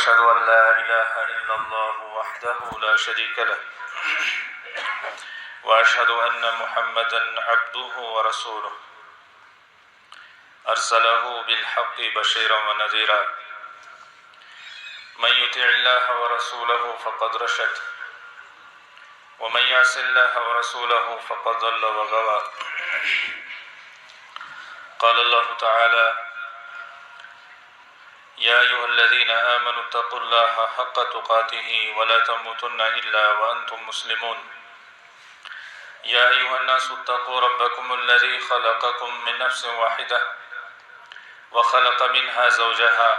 وأشهد أن لا إله إلا الله وحده لا شريك له وأشهد أن محمدا عبده ورسوله أرسله بالحق بشيرا ونذيرا من يطع الله ورسوله فقد رشد ومن يعص الله ورسوله فقد ضل وغوى. قال الله تعالى: يا أيها الذين آمنوا اتقوا الله حق تقاته ولا تموتن إلا وأنتم مسلمون. يا أيها الناس اتقوا ربكم الذي خلقكم من نفس واحدة وخلق منها زوجها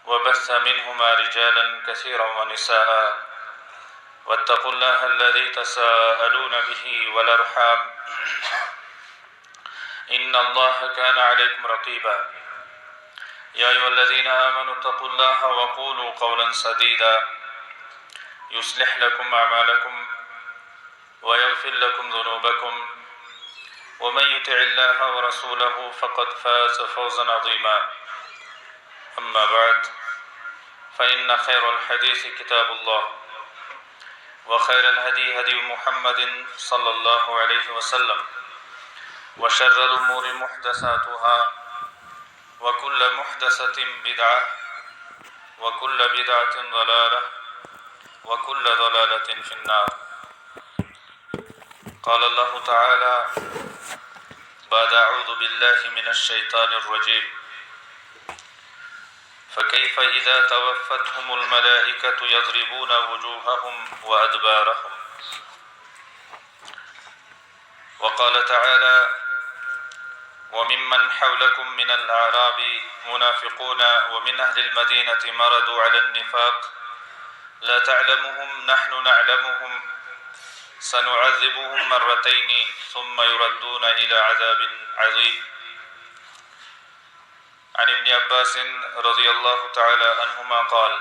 وبث منهما رجالا كثيرا ونساء واتقوا الله الذي تساءلون به والأرحام إن الله كان عليكم رقيبا. يا أيها الذين آمنوا اتقوا الله وقولوا قولا سديدا يصلح لكم أعمالكم ويغفر لكم ذنوبكم ومن يطع الله ورسوله فقد فاز فوزا عظيما. أما بعد، فإن خير الحديث كتاب الله وخير الهدي هدي محمد صلى الله عليه وسلم وشر الأمور محدثاتها وكل محدثة بدعة وكل بدعة ضلالة وكل ضلالة في النار. قال الله تعالى بعد أعوذ بالله من الشيطان الرجيم: فكيف إذا توفتهم الملائكة يضربون وجوههم وأدبارهم. وقال تعالى: وممن حولكم من الأعراب منافقون ومن أهل المدينة مردوا على النفاق لا تعلمهم نحن نعلمهم سنعذبهم مرتين ثم يردون إلى عذاب عظيم. عن ابن عباس رضي الله تعالى عنهما قال: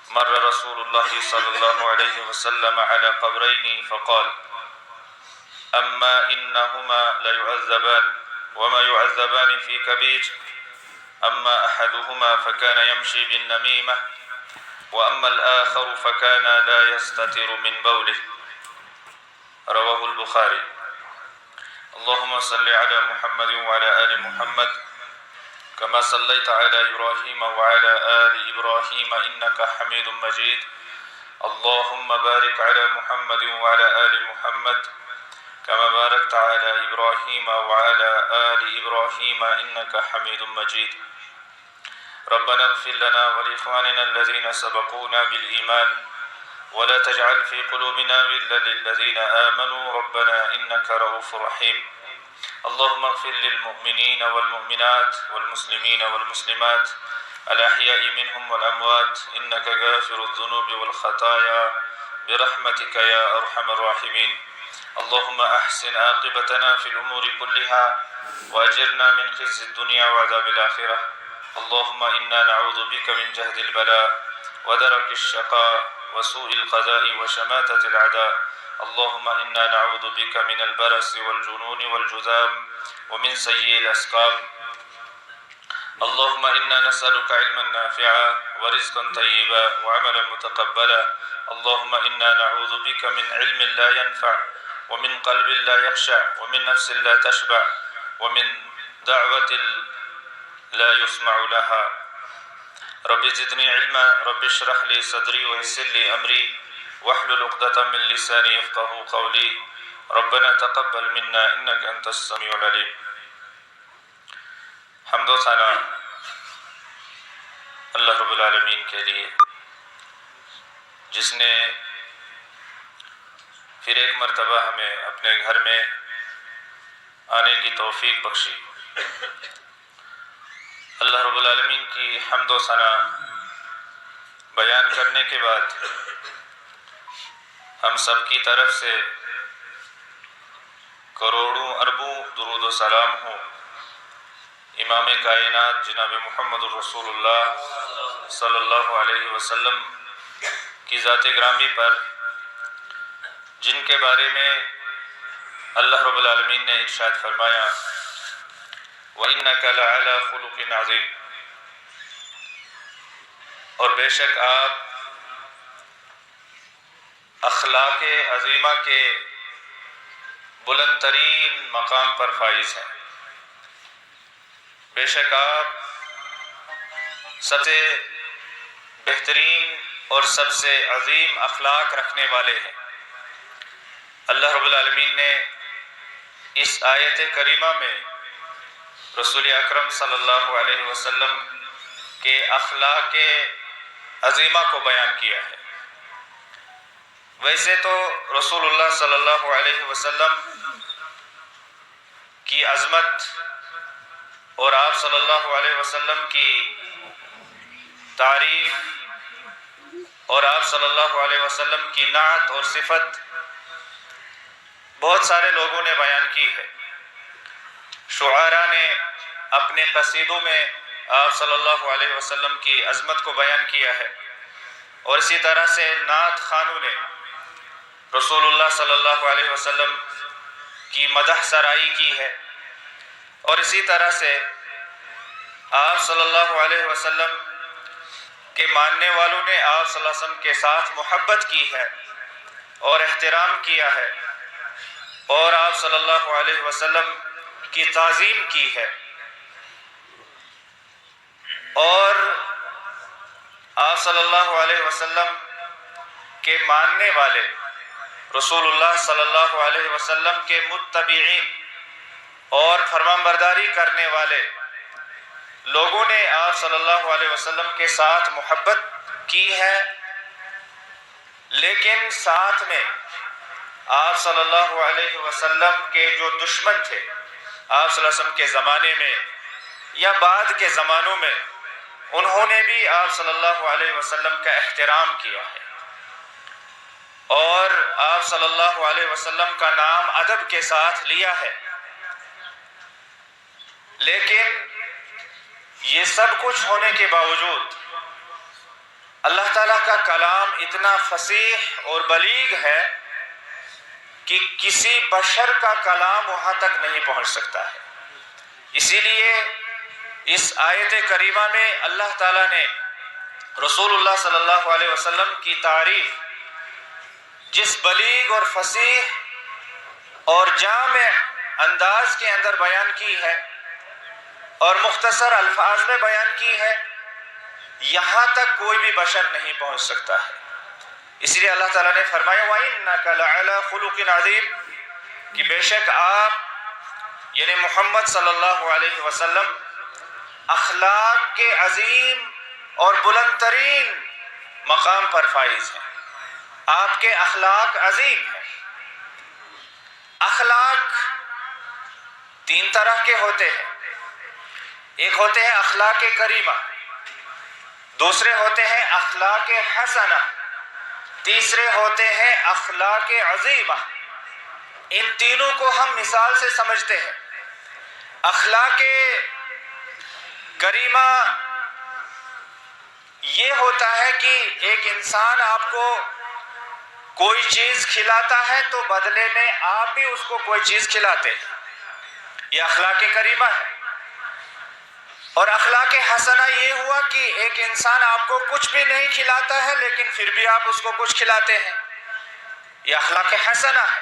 مر رسول الله صلى الله عليه وسلم على قبرين فقال: أما إنهما ليعذبان وما يعذبان في كبير، أما أحدهما فكان يمشي بالنميمة وأما الآخر فكان لا يستتر من بوله. رواه البخاري. اللهم صل على محمد وعلى آل محمد كما صليت على إبراهيم وعلى آل إبراهيم إنك حميد مجيد. اللهم بارك على محمد وعلى آل محمد كما باركت على إبراهيم وعلى آل إبراهيم إنك حميد مجيد. ربنا اغفر لنا ولإخواننا الذين سبقونا بالإيمان ولا تجعل في قلوبنا غلا للذين آمنوا ربنا إنك رؤوف رحيم. اللهم اغفر للمؤمنين والمؤمنات والمسلمين والمسلمات الأحياء منهم والأموات إنك غافر الذنوب والخطايا برحمتك يا أرحم الراحمين. اللهم أحسن عاقبتنا في الأمور كلها وأجرنا من خزي الدنيا وعذاب الآخرة. اللهم إنا نعوذ بك من جهد البلاء ودرك الشقاء وسوء القضاء وشماتة الأعداء. اللهم إنا نعوذ بك من البرص والجنون والجذام ومن سيء الأسقام. اللهم إنا نسألك علما نافعا ورزقا طيبا وعملا متقبلا. اللهم إنا نعوذ بك من علم لا ينفع ومن قلب لا يخشع ومن نفس لا تشبع ومن دعوة لا يسمع لها. رب زدني علما رب اشرح لي صدري ويسر لي أمري واحلل عقدة من لساني يفقهوا قولي. ربنا تقبل منا إنك أنت السميع العليم. حمد و ثنا اللہ رب العالمین کے لیے جس نے پھر ایک مرتبہ ہمیں اپنے گھر میں آنے کی توفیق بخشی. اللہ رب العالمین کی حمد و ثنا بیان کرنے کے بعد ہم سب کی طرف سے کروڑوں اربوں درود و سلام ہوں امام کائنات جناب محمد الرسول اللہ صلی اللہ علیہ وسلم کی ذات گرامی پر، جن کے بارے میں اللہ رب العالمین نے ارشاد فرمایا وَإِنَّكَ لَعَلَى خُلُقٍ عَظِيمٍ. اور بے شک آپ اخلاق عظیمہ کے بلند ترین مقام پر فائز ہیں۔ بے شک آپ سب سے بہترین اور سب سے عظیم اخلاق رکھنے والے ہیں۔ اللہ رب العالمین نے اس آیت کریمہ میں رسول اکرم صلی اللہ علیہ وسلم کے اخلاق عظیمہ کو بیان کیا ہے۔ ویسے تو رسول اللہ صلی اللہ علیہ وسلم کی عظمت اور آپ صلی اللہ علیہ وسلم کی تعریف اور آپ صلی اللہ علیہ وسلم کی نعت اور صفت بہت سارے لوگوں نے بیان کی ہے۔ شعراء نے اپنے قصیدوں میں آپ صلی اللہ علیہ وسلم کی عظمت کو بیان کیا ہے، اور اسی طرح سے نعت خوانوں نے رسول اللہ صلی اللہ علیہ وسلم کی مدح سرائی کی ہے، اور اسی طرح سے آپ صلی اللہ علیہ وسلم کے ماننے والوں نے آپ صلی اللہ علیہ وسلم کے ساتھ محبت کی ہے اور احترام کیا ہے، اور آپ صلی اللہ علیہ وسلم کی تعظیم کی ہے، اور آپ صلی اللہ علیہ وسلم کے ماننے والے رسول اللہ صلی اللہ علیہ وسلم کے متبعین اور فرمانبرداری کرنے والے لوگوں نے آپ صلی اللہ علیہ وسلم کے ساتھ محبت کی ہے، لیکن ساتھ میں آپ صلی اللہ علیہ وسلم کے جو دشمن تھے آپ صلی اللہ علیہ وسلم کے زمانے میں یا بعد کے زمانوں میں، انہوں نے بھی آپ صلی اللہ علیہ وسلم کا احترام کیا ہے، اور آپ صلی اللہ علیہ وسلم کا نام ادب کے ساتھ لیا ہے۔ لیکن یہ سب کچھ ہونے کے باوجود اللہ تعالیٰ کا کلام اتنا فصیح اور بلیغ ہے کہ کسی بشر کا کلام وہاں تک نہیں پہنچ سکتا ہے۔ اسی لیے اس آیت کریمہ میں اللہ تعالیٰ نے رسول اللہ صلی اللہ علیہ وسلم کی تعریف جس بلیغ اور فصیح اور جامع انداز کے اندر بیان کی ہے اور مختصر الفاظ میں بیان کی ہے، یہاں تک کوئی بھی بشر نہیں پہنچ سکتا ہے۔ اس لیے اللہ تعالیٰ نے فرمایا وَإِنَّكَ لَعَلَىٰ خُلُقٍ عَظِيمٍ، کہ بے شک آپ یعنی محمد صلی اللہ علیہ وسلم اخلاق کے عظیم اور بلند ترین مقام پر فائز ہیں۔ آپ کے اخلاق عظیم ہیں۔ اخلاق تین طرح کے ہوتے ہیں، ایک ہوتے ہیں اخلاق کریمہ، دوسرے ہوتے ہیں اخلاق حسنہ، تیسرے ہوتے ہیں اخلاق عظیمہ۔ ان تینوں کو ہم مثال سے سمجھتے ہیں۔ اخلاق کریمہ یہ ہوتا ہے کہ ایک انسان آپ کو کوئی چیز کھلاتا ہے تو بدلے میں آپ بھی اس کو کوئی چیز کھلاتے ہیں، یہ اخلاق کریمہ ہے۔ اور اخلاق حسنہ یہ ہوا کہ ایک انسان آپ کو کچھ بھی نہیں کھلاتا ہے لیکن پھر بھی آپ اس کو کچھ کھلاتے ہیں، یہ اخلاق حسنہ ہے۔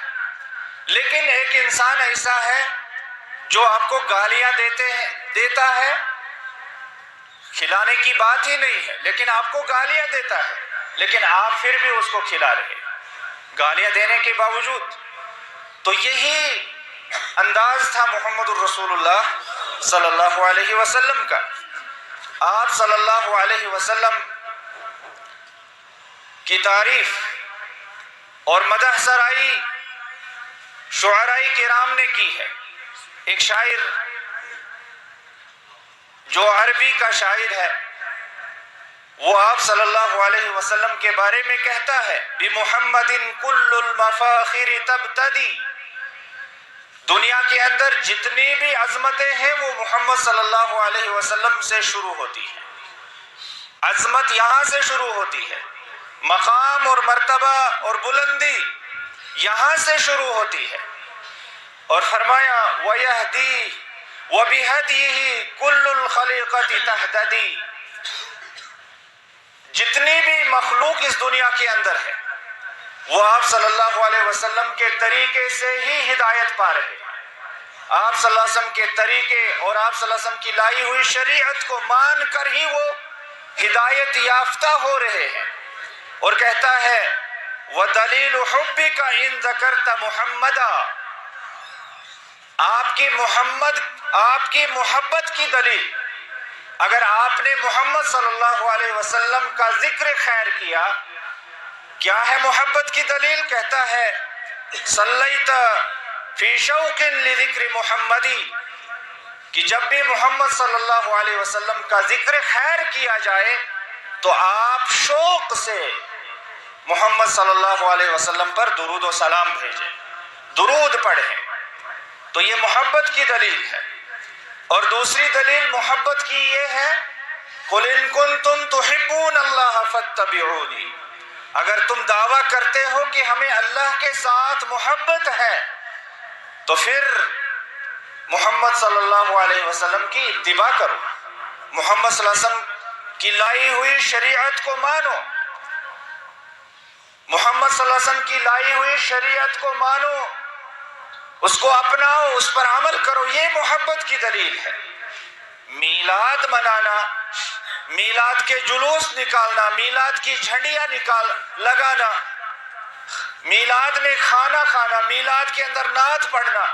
لیکن ایک انسان ایسا ہے جو آپ کو گالیاں دیتا ہے، کھلانے کی بات ہی نہیں ہے لیکن آپ کو گالیاں دیتا ہے، لیکن آپ پھر بھی اس کو کھلا رہے ہیں گالیاں دینے کے باوجود۔ تو یہی انداز تھا محمد الرسول اللہ صلی اللہ علیہ وسلم کا۔ آپ صلی اللہ علیہ وسلم کی تعریف اور مدح سرائی شعراء کرام نے کی ہے۔ ایک شاعر جو عربی کا شاعر ہے وہ آپ صلی اللہ علیہ وسلم کے بارے میں کہتا ہے بِمُحَمَّدٍ كُلُّ الْمَفَاخِرِ تَبْتَدِي، دنیا کے اندر جتنی بھی عظمتیں ہیں وہ محمد صلی اللہ علیہ وسلم سے شروع ہوتی ہے۔ عظمت یہاں سے شروع ہوتی ہے، مقام اور مرتبہ اور بلندی یہاں سے شروع ہوتی ہے۔ اور فرمایا وَيَهْدِي وَبِهَدِيهِ كُلُّ الْخَلِيقَةِ تَهْتَدِي، جتنی بھی مخلوق اس دنیا کے اندر ہے وہ آپ صلی اللہ علیہ وسلم کے طریقے سے ہی ہدایت پا رہے ہیں. آپ صلی اللہ علیہ وسلم کے طریقے اور آپ صلی اللہ علیہ وسلم کی لائی ہوئی شریعت کو مان کر ہی وہ ہدایت یافتہ ہو رہے ہیں. اور کہتا ہے وَدَلِيلُ حُبِّكَ إِن ذَكَرْتَ مُحَمَّدًا، آپ کی محبت کی دلیل، اگر آپ نے محمد صلی اللہ علیہ وسلم کا ذکر خیر کیا. کیا ہے محبت کی دلیل؟ کہتا ہے صلیت فی شوق لذکر محمدی، کہ جب بھی محمد صلی اللہ علیہ وسلم کا ذکر خیر کیا جائے تو آپ شوق سے محمد صلی اللہ علیہ وسلم پر درود و سلام بھیجیں، درود پڑھیں. تو یہ محبت کی دلیل ہے. اور دوسری دلیل محبت کی یہ ہے قُلْ إِن كُنتُمْ تُحِبُّونَ اللَّهَ فَاتَّبِعُونِي، اگر تم دعویٰ کرتے ہو کہ ہمیں اللہ کے ساتھ محبت ہے تو پھر محمد صلی اللہ علیہ وسلم کی اتباع کرو، محمد صلی اللہ علیہ وسلم کی لائی ہوئی شریعت کو مانو، محمد صلی اللہ علیہ وسلم کی لائی ہوئی شریعت کو مانو، اس کو اپناؤ، اس پر عمل کرو. یہ محبت کی دلیل ہے. میلاد منانا، میلاد کے جلوس نکالنا، میلاد کی جھنڈیاں لگانا، میلاد میں کھانا کھانا، میلاد کے اندر نعت پڑھنا،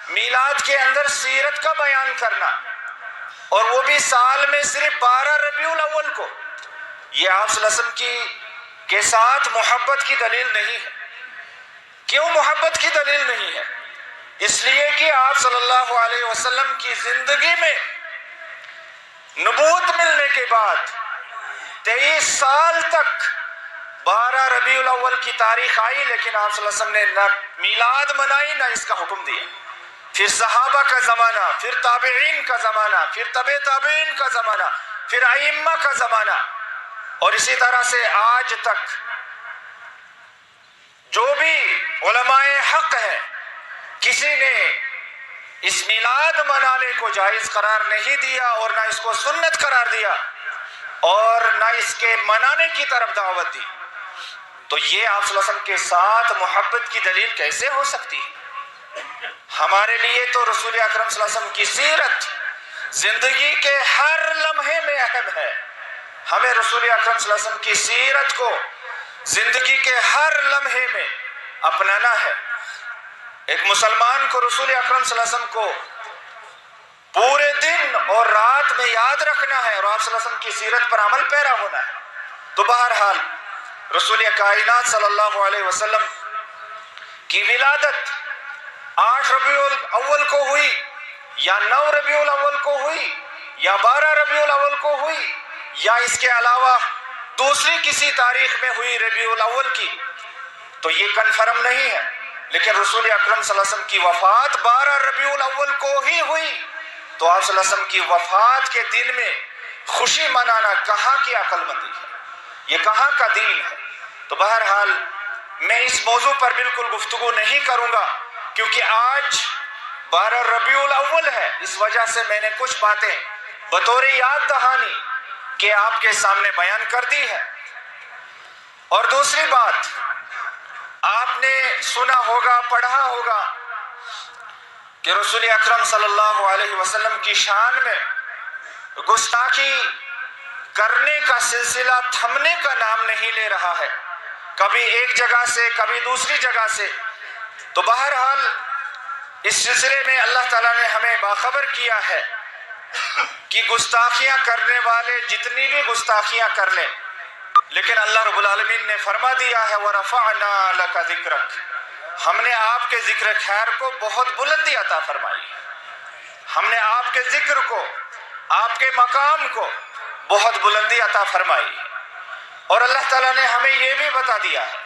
میلاد کے اندر سیرت کا بیان کرنا، اور وہ بھی سال میں صرف 12 ربیع الاول کو، یہ آپ صلی اللہ علیہ وسلم کے ساتھ محبت کی دلیل نہیں ہے. کیوں محبت کی دلیل نہیں ہے؟ اس لیے کہ آپ صلی اللہ علیہ وسلم کی زندگی میں نبوت ملنے کے بعد 23 سال تک 12 ربیع الاول کی تاریخ آئی، لیکن آپ صلی اللہ علیہ وسلم نے نہ میلاد منائی نہ اس کا حکم دیا. پھر صحابہ کا زمانہ، پھر تابعین کا زمانہ، پھر تبع تابعین کا زمانہ، پھر ائمہ کا زمانہ، اور اسی طرح سے آج تک جو بھی علماء حق ہیں، کسی نے اس میلاد منانے کو جائز قرار نہیں دیا اور نہ اس کو سنت قرار دیا اور نہ اس کے منانے کی طرف دعوت دی. تو یہ آپ صلی اللہ علیہ وسلم کے ساتھ محبت کی دلیل کیسے ہو سکتی ہے؟ ہمارے لیے تو رسول اکرم صلی اللہ علیہ وسلم کی سیرت زندگی کے ہر لمحے میں اہم ہے. ہمیں رسول اکرم صلی اللہ علیہ وسلم کی سیرت کو زندگی کے ہر لمحے میں اپنانا ہے. ایک مسلمان کو رسول اکرم صلی اللہ علیہ وسلم کو پورے دن اور رات میں یاد رکھنا ہے اور آپ صلی اللہ علیہ وسلم کی سیرت پر عمل پیرا ہونا ہے. تو بہرحال رسول کائنات صلی اللہ علیہ وسلم کی ولادت 8 ربیع الاول کو ہوئی یا 9 ربیع الاول کو ہوئی یا 12 ربیع الاول کو ہوئی یا اس کے علاوہ دوسری کسی تاریخ میں ہوئی ربیع الاول کی، تو یہ کنفرم نہیں ہے. لیکن رسول اکرم صلی اللہ علیہ وسلم کی وفات 12 ربیع الاول کو ہی ہوئی، تو آپ صلی اللہ علیہ وسلم کی وفات کے دن میں خوشی منانا کہاں کی عقل مندی ہے، یہ کہاں کا دین ہے؟ تو بہرحال میں اس موضوع پر بالکل گفتگو نہیں کروں گا کیونکہ آج 12 ربیع الاول ہے، اس وجہ سے میں نے کچھ باتیں بطور یاد دہانی کہ آپ کے سامنے بیان کر دی ہے. اور دوسری بات، آپ نے سنا ہوگا، پڑھا ہوگا کہ رسول اکرم صلی اللہ علیہ وسلم کی شان میں گستاخی کرنے کا سلسلہ تھمنے کا نام نہیں لے رہا ہے، کبھی ایک جگہ سے کبھی دوسری جگہ سے. تو بہرحال اس سلسلے میں اللہ تعالیٰ نے ہمیں باخبر کیا ہے کہ گستاخیاں کرنے والے جتنی بھی گستاخیاں کر لیں، لیکن اللہ رب العالمین نے فرما دیا ہے وَرَفَعْنَا لَكَ ذِكْرَكَ، ہم نے آپ کے ذکر خیر کو بہت بلندی عطا فرمائی، ہم نے آپ کے ذکر کو، آپ کے مقام کو بہت بلندی عطا فرمائی. اور اللہ تعالیٰ نے ہمیں یہ بھی بتا دیا ہے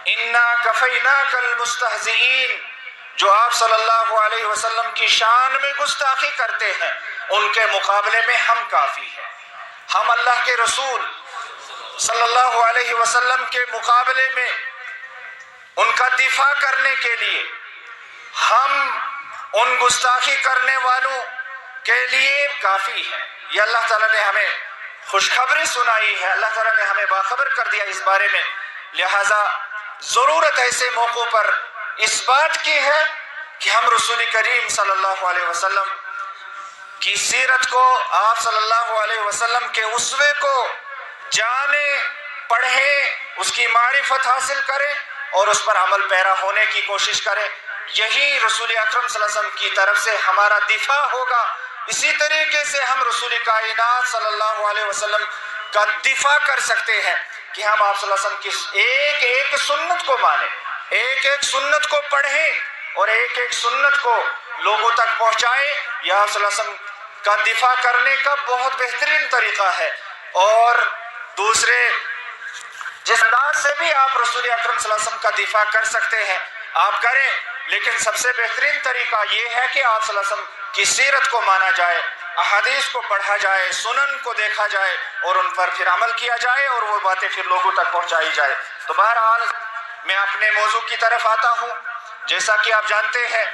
اِنَّا كَفَيْنَاكَ الْمُسْتَهْزِئِينَ، جو آپ صلی اللہ علیہ وسلم کی شان میں گستاخی کرتے ہیں ان کے مقابلے میں ہم کافی ہیں. ہم اللہ کے رسول صلی اللہ علیہ وسلم کے مقابلے میں ان کا دفاع کرنے کے لیے، ہم ان گستاخی کرنے والوں کے لیے کافی ہیں. یہ اللہ تعالیٰ نے ہمیں خوشخبری سنائی ہے، اللہ تعالیٰ نے ہمیں باخبر کر دیا اس بارے میں، لہٰذا ضرورت ایسے موقعوں پر اس بات کی ہے کہ ہم رسول کریم صلی اللہ علیہ وسلم کی سیرت کو، آپ صلی اللہ علیہ وسلم کے اسوے کو جانیں، پڑھیں، اس کی معرفت حاصل کریں اور اس پر عمل پیرا ہونے کی کوشش کریں۔ یہی رسول اکرم صلی اللہ علیہ وسلم کی طرف سے ہمارا دفاع ہوگا۔ اسی طریقے سے ہم رسول کائنات صلی اللہ علیہ وسلم کا دفاع کر سکتے ہیں کہ ہم آپ صلی اللہ علیہ وسلم کی ایک ایک سنت کو مانیں، ایک ایک سنت کو پڑھیں اور ایک ایک سنت کو لوگوں تک پہنچائیں۔ یہ آپ صلی اللہ علیہ وسلم کا دفاع کرنے کا بہت بہترین طریقہ ہے۔ اور دوسرے جس انداز سے بھی آپ رسول اکرم صلی اللہ علیہ وسلم کا دفاع کر سکتے ہیں آپ کریں، لیکن سب سے بہترین طریقہ یہ ہے کہ آپ صلی اللہ علیہ وسلم کی سیرت کو مانا جائے، احادیث کو پڑھا جائے، سنن کو دیکھا جائے اور ان پر پھر عمل کیا جائے اور وہ باتیں پھر لوگوں تک پہنچائی جائے۔ تو بہرحال میں اپنے موضوع کی طرف آتا ہوں۔ جیسا کہ آپ جانتے ہیں،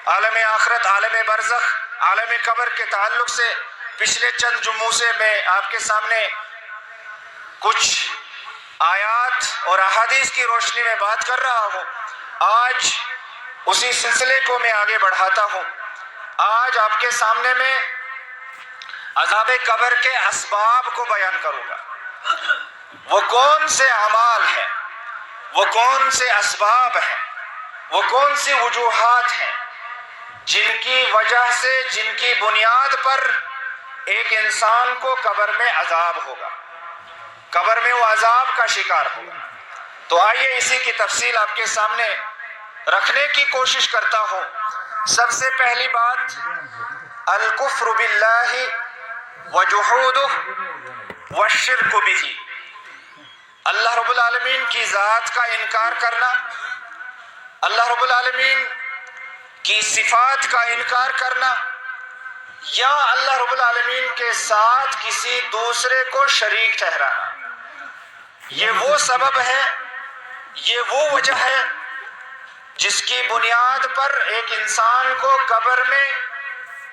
عالم آخرت، عالم برزخ، عالم قبر کے تعلق سے پچھلے چند جمعوں سے میں آپ کے سامنے کچھ آیات اور احادیث کی روشنی میں بات کر رہا ہوں۔ آج اسی سلسلے کو میں آگے بڑھاتا ہوں۔ آج آپ کے سامنے میں عذاب قبر کے اسباب کو بیان کروں گا۔ وہ کون سے اعمال ہیں، وہ کون سے اسباب ہیں، وہ کون سی وجوہات ہیں جن کی وجہ سے، جن کی بنیاد پر ایک انسان کو قبر میں عذاب ہوگا، قبر میں وہ عذاب کا شکار ہوگا۔ تو آئیے اسی کی تفصیل آپ کے سامنے رکھنے کی کوشش کرتا ہوں۔ سب سے پہلی بات، الکفر باللہ وجحودہ والشرک بہ، اللہ رب العالمین کی ذات کا انکار کرنا، اللہ رب العالمین کی صفات کا انکار کرنا، یا اللہ رب العالمین کے ساتھ کسی دوسرے کو شریک ٹھہرانا۔ یہ وہ سبب ہے، یہ وہ وجہ ہے جس کی بنیاد پر ایک انسان کو قبر میں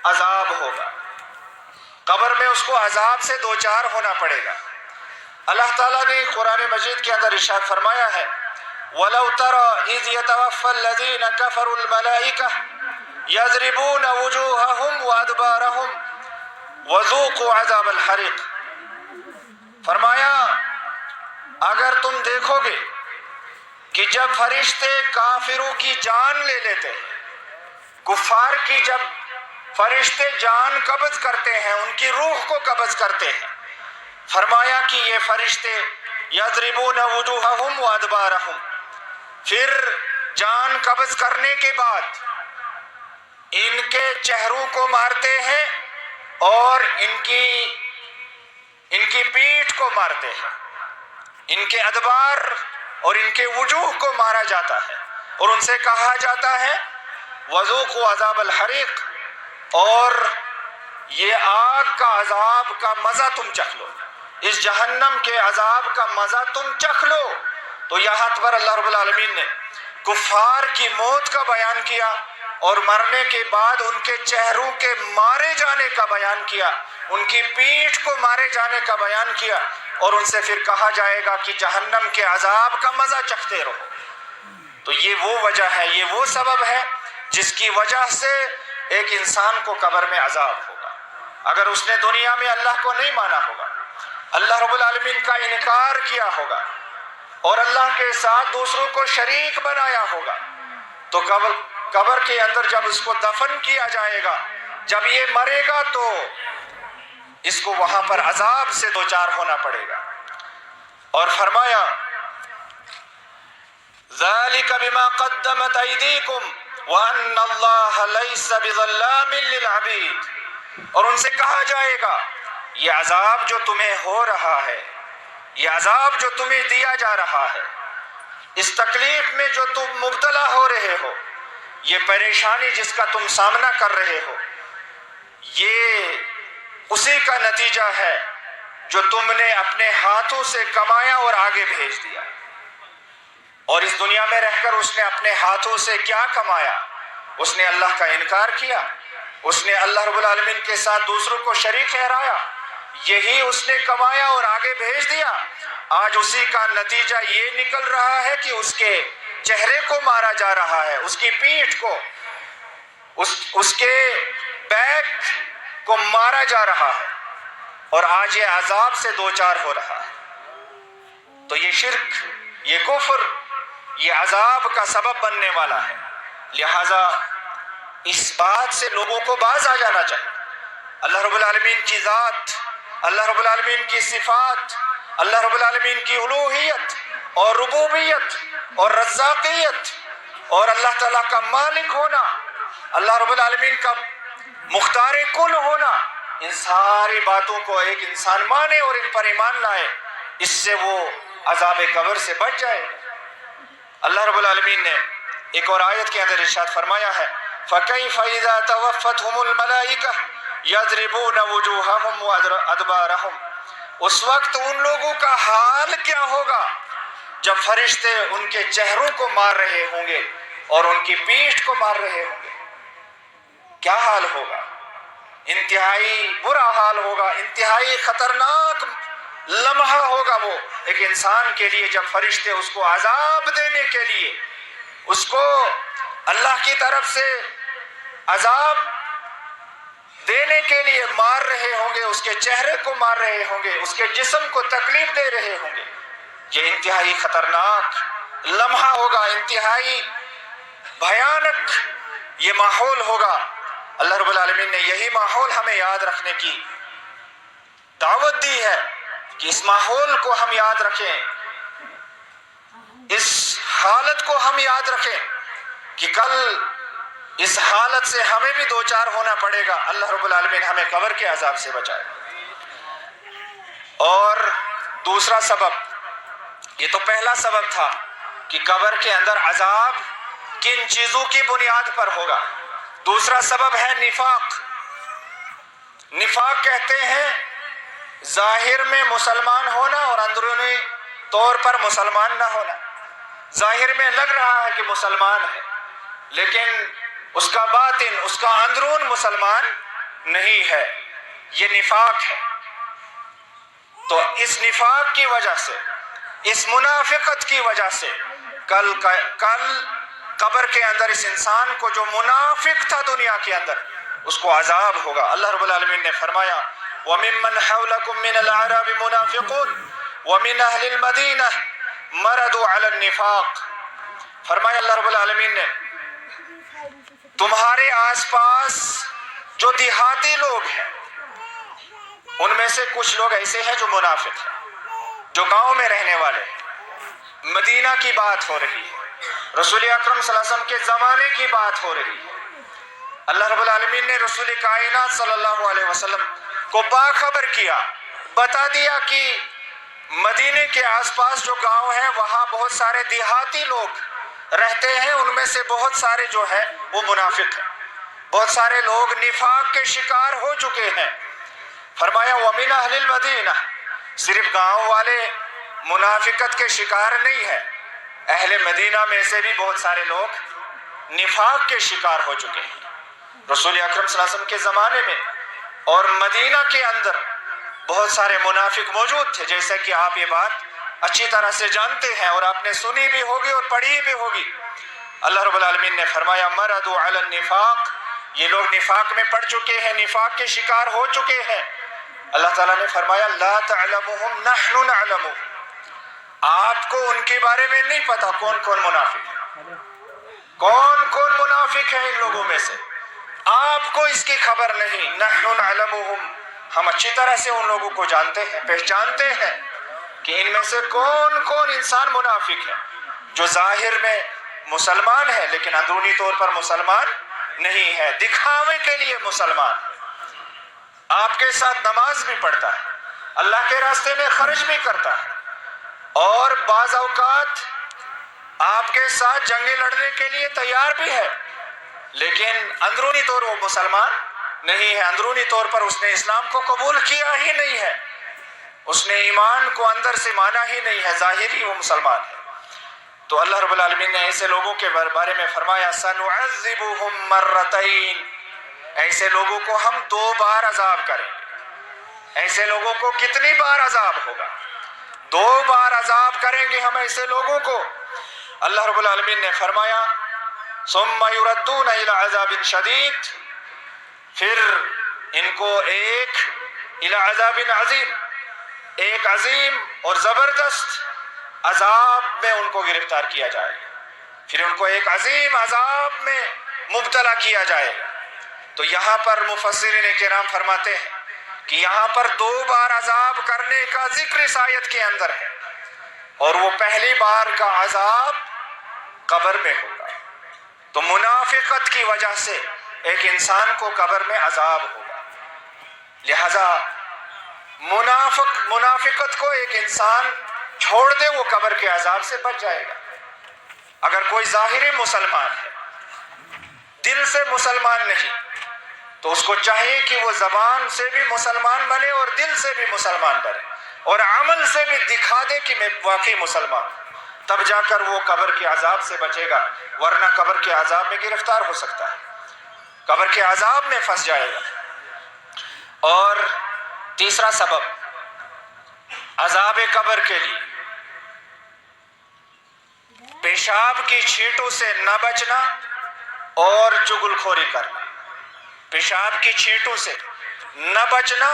عذاب ہوگا، قبر میں اس کو عذاب سے دوچار ہونا پڑے گا۔ اللہ تعالیٰ نے قرآن مجید کے اندر ارشاد فرمایا ہے، وَلَوْ تَرَى إِذْ يَتَوَفَّى الَّذِينَ كَفَرُوا الْمَلَائِكَةَ يَضْرِبُونَ وُجُوهَهُمْ وَأَدْبَارَهُمْ وَذُوقُوا عَذَابَ الْحَرِيقِ۔ فرمایا اگر تم دیکھو گے کہ جب فرشتے کافروں کی جان لے لیتے ہیں، کفار کی جب فرشتے جان قبض کرتے ہیں، ان کی روح کو قبض کرتے ہیں، فرمایا کہ یہ فرشتے یضربون وجوہہم وادبارہم، پھر جان قبض کرنے کے بعد ان کے چہروں کو مارتے ہیں اور ان کی پیٹھ کو مارتے ہیں، ان کے ادبار اور ان کے وجوہ کو مارا جاتا ہے اور ان سے کہا جاتا ہے وذوقوا عذاب الحریق، اور یہ آگ کا عذاب کا مزہ تم چکھ لو، اس جہنم کے عذاب کا مزہ تم چکھ لو۔ تو یہاں پر اللہ رب العالمین نے کفار کی موت کا بیان کیا اور مرنے کے بعد ان کے چہروں کے مارے جانے کا بیان کیا، ان کی پیٹھ کو مارے جانے کا بیان کیا، اور ان سے پھر کہا جائے گا کہ جہنم کے عذاب کا مزہ چکھتے رہو۔ تو یہ وہ وجہ ہے، یہ وہ سبب ہے جس کی وجہ سے ایک انسان کو قبر میں عذاب ہوگا۔ اگر اس نے دنیا میں اللہ کو نہیں مانا ہوگا، اللہ رب العالمین کا انکار کیا ہوگا اور اللہ کے ساتھ دوسروں کو شریک بنایا ہوگا، تو قبر کے اندر جب اس کو دفن کیا جائے گا، جب یہ مرے گا تو اس کو وہاں پر عذاب سے دوچار ہونا پڑے گا۔ اور فرمایا ذَلِكَ بِمَا قَدَّمَتْ أَيْدِيكُمْ وَأَنَّ اللَّهَ لَيْسَ بِظَلَّامٍ لِّلْعَبِيدِ، اور ان سے کہا جائے گا یہ عذاب جو تمہیں ہو رہا ہے، یہ عذاب جو تمہیں دیا جا رہا ہے، اس تکلیف میں جو تم مبتلا ہو رہے ہو، یہ پریشانی جس کا تم سامنا کر رہے ہو، یہ اسی کا نتیجہ ہے جو تم نے اپنے ہاتھوں سے کمایا اور آگے بھیج دیا۔ اور اس دنیا میں رہ کر اس نے اپنے ہاتھوں سے کیا کمایا؟ اس نے اللہ کا انکار کیا، اس نے اللہ رب العالمین کے ساتھ دوسروں کو شریک ٹھہرایا۔ یہی اس نے کمایا اور آگے بھیج دیا، آج اسی کا نتیجہ یہ نکل رہا ہے کہ اس کے چہرے کو مارا جا رہا ہے، اس کی پیٹھ کو، اس کے بیک کو مارا جا رہا ہے، اور آج یہ عذاب سے دوچار ہو رہا ہے۔ تو یہ شرک، یہ کفر، یہ عذاب کا سبب بننے والا ہے۔ لہذا اس بات سے لوگوں کو باز آ جانا چاہیے۔ اللہ رب العالمین کی ذات، اللہ رب العالمین کی صفات، اللہ رب العالمین کی الوہیت اور ربوبیت اور رزاقیت اور اللہ تعالیٰ کا مالک ہونا، اللہ رب العالمین کا مختار کل ہونا، ان ساری باتوں کو ایک انسان مانے اور ان پر ایمان لائے، اس سے وہ عذاب قبر سے بچ جائے۔ اللہ رب العالمین نے ایک اور آیت کے اندر ارشاد فرمایا ہے فَكَيْفَ إِذَا تَوَفَّتْهُمُ الْمَلَائِكَةُ يَضْرِبُونَ وُجُوهَهُمْ وَأَدْبَارَهُمْ، اس وقت ان لوگوں کا حال کیا ہوگا جب فرشتے ان کے چہروں کو مار رہے ہوں گے اور ان کی پیٹھ کو مار رہے ہوں گے۔ کیا حال ہوگا؟ انتہائی برا حال ہوگا، انتہائی خطرناک لمحہ ہوگا وہ ایک انسان کے لیے، جب فرشتے اس کو عذاب دینے کے لیے، اس کو اللہ کی طرف سے عذاب دینے کے لیے مار رہے ہوں گے، اس کے چہرے کو مار رہے ہوں گے، اس کے جسم کو تکلیف دے رہے ہوں گے۔ یہ انتہائی خطرناک لمحہ ہوگا، انتہائی بھیانک یہ ماحول ہوگا۔ اللہ رب العالمین نے یہی ماحول ہمیں یاد رکھنے کی دعوت دی ہے کہ اس ماحول کو ہم یاد رکھیں، اس حالت کو ہم یاد رکھیں کہ کل اس حالت سے ہمیں بھی دوچار ہونا پڑے گا۔ اللہ رب العالمین ہمیں قبر کے عذاب سے بچائے۔ اور دوسرا سبب، یہ تو پہلا سبب تھا کہ قبر کے اندر عذاب کن چیزوں کی بنیاد پر ہوگا۔ دوسرا سبب ہے نفاق۔ نفاق کہتے ہیں ظاہر میں مسلمان ہونا اور اندرونی طور پر مسلمان نہ ہونا۔ ظاہر میں لگ رہا ہے کہ مسلمان ہے، لیکن اس کا باطن، اس کا اندرون مسلمان نہیں ہے، یہ نفاق ہے۔ تو اس نفاق کی وجہ سے، اس منافقت کی وجہ سے کل قبر کے اندر اس انسان کو جو منافق تھا دنیا کے اندر، اس کو عذاب ہوگا۔ اللہ رب العالمین نے فرمایا وَمِمَّنْ حَوْلَكُمْ مِنَ الْأَعْرَابِ مُنَافِقُونَ وَمِنْ أَهْلِ الْمَدِينَةِ مَرَضُوا عَلَى النِّفَاقِ، فرمایا اللہ رب العالمین نے تمہارے آس پاس جو دیہاتی لوگ ہیں ان میں سے کچھ لوگ ایسے ہیں جو منافق ہیں، جو گاؤں میں رہنے والے ہیں۔ مدینہ کی بات ہو رہی ہے، رسول اکرم صلی اللہ علیہ وسلم کے زمانے کی بات ہو رہی ہے۔ اللہ رب العالمین نے رسول کائنات صلی اللہ علیہ وسلم کو باخبر کیا، بتا دیا کہ مدینے کے آس پاس جو گاؤں ہیں وہاں بہت سارے دیہاتی لوگ رہتے ہیں، ان میں سے بہت سارے جو ہے وہ منافق ہیں، بہت سارے لوگ نفاق کے شکار ہو چکے ہیں۔ فرمایا وَمِنْ أَهْلِ الْمَدِينَةِ، صرف گاؤں والے منافقت کے شکار نہیں ہیں، اہل مدینہ میں سے بھی بہت سارے لوگ نفاق کے شکار ہو چکے ہیں۔ رسول اکرم صلی اللہ علیہ وسلم کے زمانے میں اور مدینہ کے اندر بہت سارے منافق موجود تھے، جیسا کہ آپ یہ بات اچھی طرح سے جانتے ہیں اور آپ نے سنی بھی ہوگی اور پڑھی بھی ہوگی۔ اللہ رب العالمین نے فرمایا مَرَضُوا عَلَى النِّفَاقِ، یہ لوگ نفاق میں پڑ چکے ہیں، نفاق کے شکار ہو چکے ہیں۔ اللہ تعالیٰ نے فرمایا لَا تَعْلَمُهُمْ نَحْنُ نَعْلَمُهُمْ، آپ کو ان کے بارے میں نہیں پتا کون کون منافق ہے، کون کون منافق ہے ان لوگوں میں سے، آپ کو اس کی خبر نہیں۔ نَحْنُ نَعْلَمُهُمْ، ہم اچھی طرح سے ان لوگوں کو جانتے ہیں، پہچانتے ہیں کہ ان میں سے کون کون انسان منافق ہے، جو ظاہر میں مسلمان ہے لیکن اندرونی طور پر مسلمان نہیں ہے، دکھاوے کے لیے مسلمان، آپ کے ساتھ نماز بھی پڑھتا ہے، اللہ کے راستے میں خرچ بھی کرتا ہے، اور بعض اوقات آپ کے ساتھ جنگیں لڑنے کے لیے تیار بھی ہے، لیکن اندرونی طور وہ مسلمان نہیں ہے، اندرونی طور پر اس نے اسلام کو قبول کیا ہی نہیں ہے، اس نے ایمان کو اندر سے مانا ہی نہیں ہے، ظاہری وہ مسلمان ہے۔ تو اللہ رب العالمین نے ایسے لوگوں کے بارے میں فرمایا سَنُعَذِّبُهُمْ مَرَّتَيْنِ، ایسے لوگوں کو ہم 2 بار عذاب کریں گے، ایسے لوگوں کو کتنی بار عذاب ہوگا؟ 2 بار عذاب کریں گے ہم ایسے لوگوں کو۔ اللہ رب العالمین نے فرمایا ثم یردون الی عذاب شدید، پھر ان کو الی عذاب عظیم، ایک عظیم اور زبردست عذاب میں ان کو گرفتار کیا جائے گا، پھر ان کو ایک عظیم عذاب میں مبتلا کیا جائے گا۔ تو یہاں پر مفسرین کرام فرماتے ہیں کہ یہاں پر 2 بار عذاب کرنے کا ذکر اس آیت کے اندر ہے، اور وہ پہلی بار کا عذاب قبر میں ہوگا۔ تو منافقت کی وجہ سے ایک انسان کو قبر میں عذاب ہوگا، لہذا منافقت کو ایک انسان چھوڑ دے وہ قبر کے عذاب سے بچ جائے گا۔ اگر کوئی ظاہری مسلمان ہے، دل سے مسلمان نہیں، تو اس کو چاہیے کہ وہ زبان سے بھی مسلمان بنے اور دل سے بھی مسلمان بنے اور عمل سے بھی دکھا دے کہ میں واقعی مسلمان ہوں، تب جا کر وہ قبر کے عذاب سے بچے گا، ورنہ قبر کے عذاب میں گرفتار ہو سکتا ہے، قبر کے عذاب میں پھنس جائے گا۔ اور تیسرا سبب عذاب قبر کے لیے پیشاب کی چھینٹوں سے نہ بچنا اور چغل خوری کرنا۔ پیشاب کی چھینٹوں سے نہ بچنا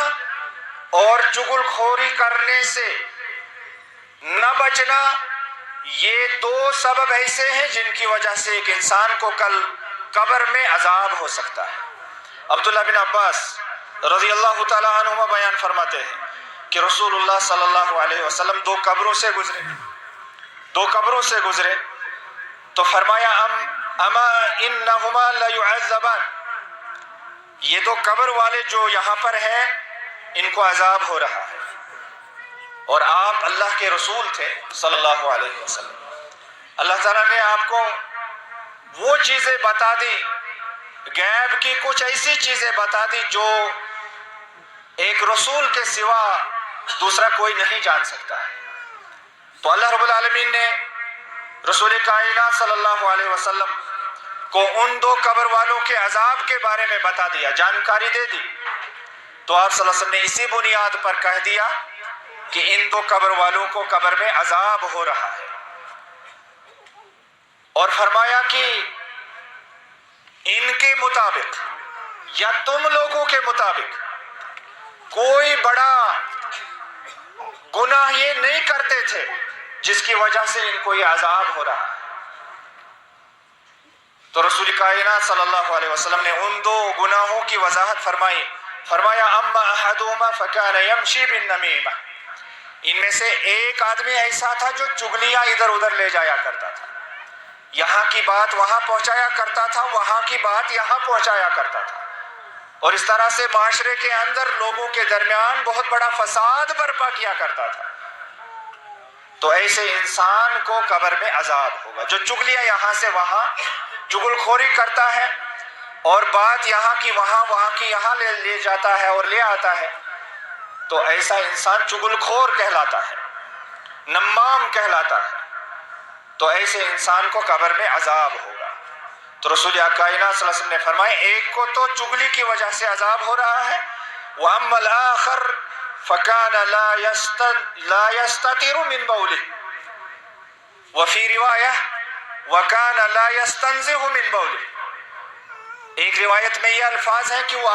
اور چغل خوری کرنے سے نہ بچنا، یہ 2 سبب ایسے ہیں جن کی وجہ سے ایک انسان کو کل قبر میں عذاب ہو سکتا ہے۔ عبداللہ بن عباس رضی اللہ تعالی عنہما بیان فرماتے ہیں کہ رسول اللہ صلی اللہ علیہ وسلم 2 قبروں سے گزرے تو فرمایا اما انہما لیعذبان، یہ 2 قبر والے جو یہاں پر ہیں ان کو عذاب ہو رہا ہے، اور آپ اللہ کے رسول تھے صلی اللہ علیہ وسلم، اللہ تعالیٰ نے آپ کو وہ چیزیں بتا دی، غیب کی کچھ ایسی چیزیں بتا دی جو ایک رسول کے سوا دوسرا کوئی نہیں جان سکتا ہے۔ تو اللہ رب العالمین نے رسول کائنات صلی اللہ علیہ وسلم کو ان 2 قبر والوں کے عذاب کے بارے میں بتا دیا، جانکاری دے دی، تو آپ صلی اللہ علیہ وسلم نے اسی بنیاد پر کہہ دیا کہ ان 2 قبر والوں کو قبر میں عذاب ہو رہا ہے، اور فرمایا کہ ان کے مطابق یا تم لوگوں کے مطابق کوئی بڑا گناہ یہ نہیں کرتے تھے جس کی وجہ سے ان کو یہ عذاب ہو رہا ہے۔ تو رسول کائنات صلی اللہ علیہ وسلم نے ان 2 گناہوں کی وضاحت فرمایا اما احدهما فكان يمشي بالنميمة، ان میں سے ایک آدمی ایسا تھا جو چغلیاں ادھر ادھر لے جایا کرتا تھا، یہاں کی بات وہاں پہنچایا کرتا تھا، وہاں کی بات یہاں پہنچایا کرتا تھا، اور اس طرح سے معاشرے کے اندر لوگوں کے درمیان بہت بڑا فساد برپا کیا کرتا تھا۔ تو ایسے انسان کو قبر میں عذاب ہوگا، جو چغلیاں یہاں سے وہاں چغل خوری کرتا ہے اور بات یہاں کی وہاں، وہاں کی یہاں لے جاتا ہے اور لے آتا ہے، تو ایسا انسان چغل خور کہلاتا ہے، نمام کہلاتا ہے، تو ایسے انسان کو قبر میں عذاب ہوگا۔ تو رسول کائنات صلی اللہ علیہ وسلم نے فرمایا ایک کو تو چغلی کی وجہ سے عذاب ہو رہا ہے، وَأَمَّا الْآخَرُ فَكَانَ لَا يَسْتَتِرُ مِنْ بَوْلِهِ، وفی روایہ وَكَانَ لَا يَسْتَنزِهُ مِنْ بَوْلِهِ، ایک روایت میں یہ الفاظ ہیں کہ وہ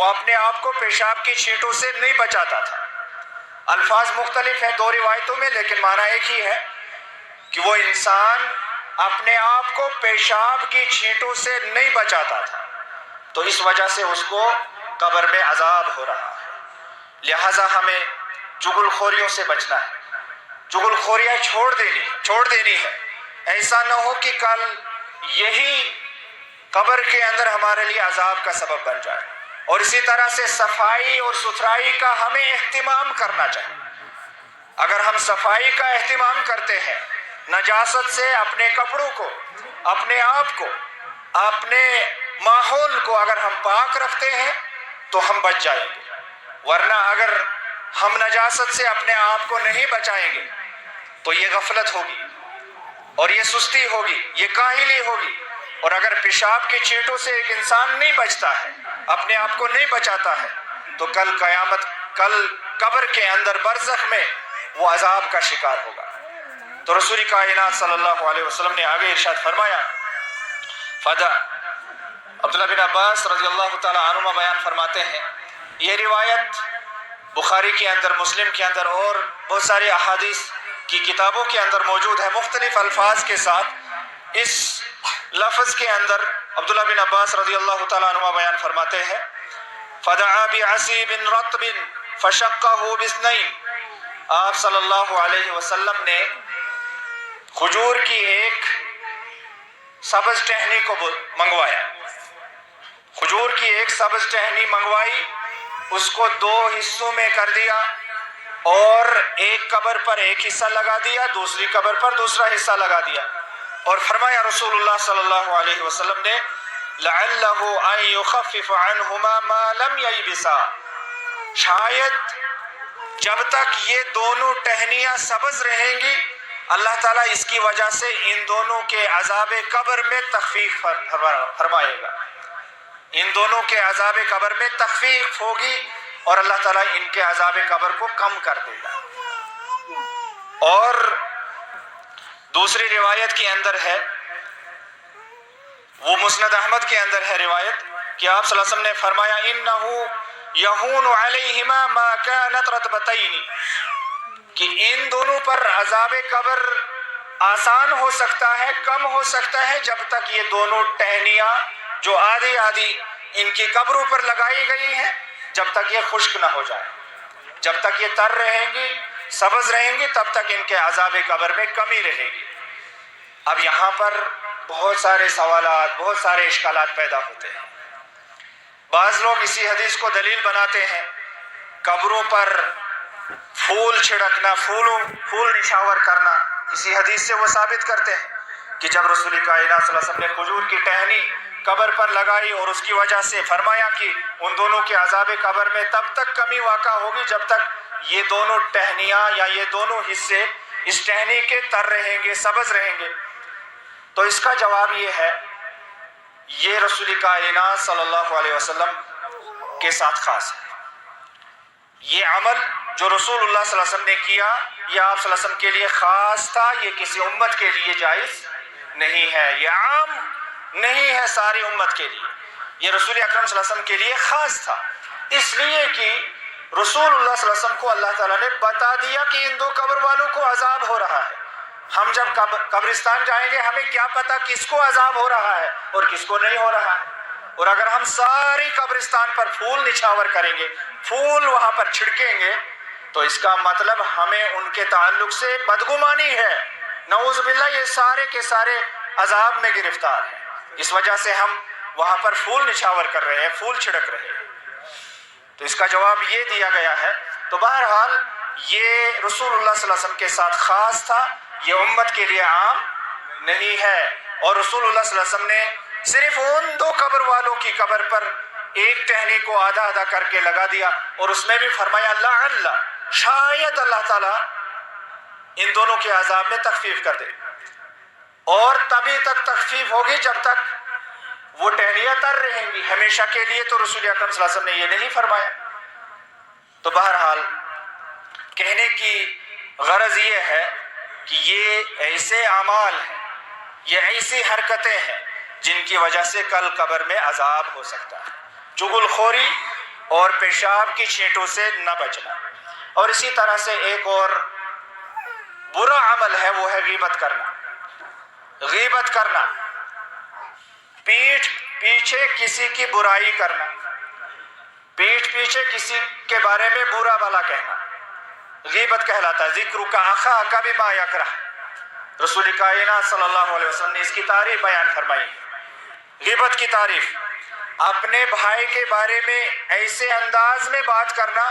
اپنے آپ کو پیشاب کی چھینٹوں سے نہیں بچاتا تھا۔ الفاظ مختلف ہیں 2 روایتوں میں، لیکن معنی ایک ہی ہے کہ وہ انسان اپنے آپ کو پیشاب کی چھینٹوں سے نہیں بچاتا تھا، تو اس وجہ سے اس کو قبر میں عذاب ہو رہا ہے۔ لہٰذا ہمیں چغل خوریوں سے بچنا ہے، چغل خوریاں چھوڑ دینی ہے، ایسا نہ ہو کہ کل یہی قبر کے اندر ہمارے لیے عذاب کا سبب بن جائے۔ اور اسی طرح سے صفائی اور ستھرائی کا ہمیں اہتمام کرنا چاہیے۔ اگر ہم صفائی کا اہتمام کرتے ہیں، نجاست سے اپنے کپڑوں کو، اپنے آپ کو، اپنے ماحول کو اگر ہم پاک رکھتے ہیں تو ہم بچ جائیں گے، ورنہ اگر ہم نجاست سے اپنے آپ کو نہیں بچائیں گے تو یہ غفلت ہوگی اور یہ سستی ہوگی، یہ کاہلی ہوگی۔ اور اگر پیشاب کی چھینٹوں سے ایک انسان نہیں بچتا ہے، اپنے آپ کو نہیں بچاتا ہے، تو کل قیامت، کل قبر کے اندر برزخ میں وہ عذاب کا شکار ہوگا۔ تو رسول کائنات صلی اللہ علیہ وسلم نے آگے ارشاد فرمایا، فدا عبداللہ بن عباس رضی اللہ تعالیٰ عنہما بیان فرماتے ہیں، یہ روایت بخاری کے اندر، مسلم کے اندر اور بہت ساری احادیث کی کتابوں کے اندر موجود ہے مختلف الفاظ کے ساتھ۔ اس لفظ کے اندر عبداللہ بن عباس رضی اللہ تعالیٰ عنہما بیان فرماتے ہیں، فدعا بعصیب رطب فشقہ باثنین، آپ صلی اللہ علیہ وسلم نے کھجور کی ایک سبز ٹہنی کو منگوایا، کھجور کی ایک سبز ٹہنی منگوائی، اس کو دو حصوں میں کر دیا اور ایک قبر پر ایک حصہ لگا دیا، دوسری قبر پر دوسرا حصہ لگا دیا، اور فرمایا رسول اللہ صلی اللہ علیہ وسلم نے، لعلہ ان یخفف عنہما ما لم ییبسا، شاید جب تک یہ دونوں ٹہنیاں سبز رہیں گی اللہ تعالیٰ اس کی وجہ سے ان دونوں کے عذاب قبر میں تخفیف فرمائے گا، ان دونوں کے عذاب قبر میں تخفیف ہوگی اور اللہ تعالیٰ ان کے عذاب قبر کو کم کر دے گا۔ اور دوسری روایت کے اندر ہے، وہ مسند احمد کے اندر ہے روایت، کہ آپ صلی اللہ علیہ وسلم نے فرمایا، انہ یہون علیہما ما کانت رطبتین، کہ ان دونوں پر عذاب قبر آسان ہو سکتا ہے، کم ہو سکتا ہے، جب تک یہ دونوں ٹہنیاں جو آدھی آدھی ان کی قبروں پر لگائی گئی ہیں جب تک یہ خشک نہ ہو جائے، جب تک یہ تر رہیں گی، سبز رہیں گی، تب تک ان کے عذاب قبر میں کمی رہے گی۔ اب یہاں پر بہت سارے سوالات، بہت سارے اشکالات پیدا ہوتے ہیں۔ بعض لوگ اسی حدیث کو دلیل بناتے ہیں، قبروں پر پھول چھڑکنا، پھول نشاور کرنا، اسی حدیث سے وہ ثابت کرتے ہیں کہ جب رسول کائنات صلی اللہ علیہ وسلم نے کھجور کی ٹہنی قبر پر لگائی اور اس کی وجہ سے فرمایا کہ ان دونوں کے عذاب قبر میں تب تک کمی واقع ہوگی جب تک یہ دونوں ٹہنیاں یا یہ دونوں حصے اس ٹہنی کے تر رہیں گے، سبز رہیں گے۔ تو اس کا جواب یہ ہے، یہ رسول کائنات صلی اللہ علیہ وسلم کے ساتھ خاص ہے۔ یہ عمل جو رسول اللہ صلی اللہ علیہ وسلم نے کیا یہ آپ صلی اللہ علیہ وسلم کے لیے خاص تھا، یہ کسی امت کے لیے جائز نہیں ہے، یہ عام نہیں ہے ساری امت کے لیے، یہ رسول اکرم صلی اللہ علیہ وسلم کے لیے خاص تھا، اس لیے کہ رسول اللہ صلی اللہ علیہ وسلم کو اللہ تعالیٰ نے بتا دیا کہ ان دو قبر والوں کو عذاب ہو رہا ہے۔ ہم جب قبرستان جائیں گے ہمیں کیا پتا کس کو عذاب ہو رہا ہے اور کس کو نہیں ہو رہا ہے، اور اگر ہم ساری قبرستان پر پھول نچھاور کریں گے، پھول وہاں پر چھڑکیں گے، تو اس کا مطلب ہمیں ان کے تعلق سے بدگمانی ہے، نعوذ باللہ یہ سارے کے سارے عذاب میں گرفتار ہیں، اس وجہ سے ہم وہاں پر پھول نچھاور کر رہے ہیں، پھول چھڑک رہے ہیں۔ تو اس کا جواب یہ دیا گیا ہے۔ تو بہرحال یہ رسول اللہ صلی اللہ علیہ وسلم کے ساتھ خاص تھا، یہ امت کے لیے عام نہیں ہے، اور رسول اللہ صلی اللہ علیہ وسلم نے صرف ان دو قبر والوں کی قبر پر ایک ٹہنی کو آدھا آدھا کر کے لگا دیا، اور اس میں بھی فرمایا لعل، شاید اللہ تعالیٰ ان دونوں کے عذاب میں تخفیف کر دے، اور تبھی تک تخفیف ہوگی جب تک وہ ٹہنیاں تر رہیں گی، ہمیشہ کے لیے تو رسول اکرم صلی اللہ علیہ وسلم نے یہ نہیں فرمایا۔ تو بہرحال کہنے کی غرض یہ ہے کہ یہ ایسے اعمال ہیں، یہ ایسی حرکتیں ہیں جن کی وجہ سے کل قبر میں عذاب ہو سکتا ہے، چغل خوری اور پیشاب کی چھینٹوں سے نہ بچنا۔ اور اسی طرح سے ایک اور برا عمل ہے، وہ ہے غیبت کرنا۔ غیبت کرنا، پیٹھ پیچھے کسی کی برائی کرنا، پیٹھ پیچھے کسی کے بارے میں برا بھلا کہنا، غیبت کہلاتا ہے۔ ذکر کا اخاک بما یکرہ، رسول کائنات صلی اللہ علیہ وسلم نے اس کی تعریف بیان فرمائی۔ غیبت کی تعریف، اپنے بھائی کے بارے میں ایسے انداز میں بات کرنا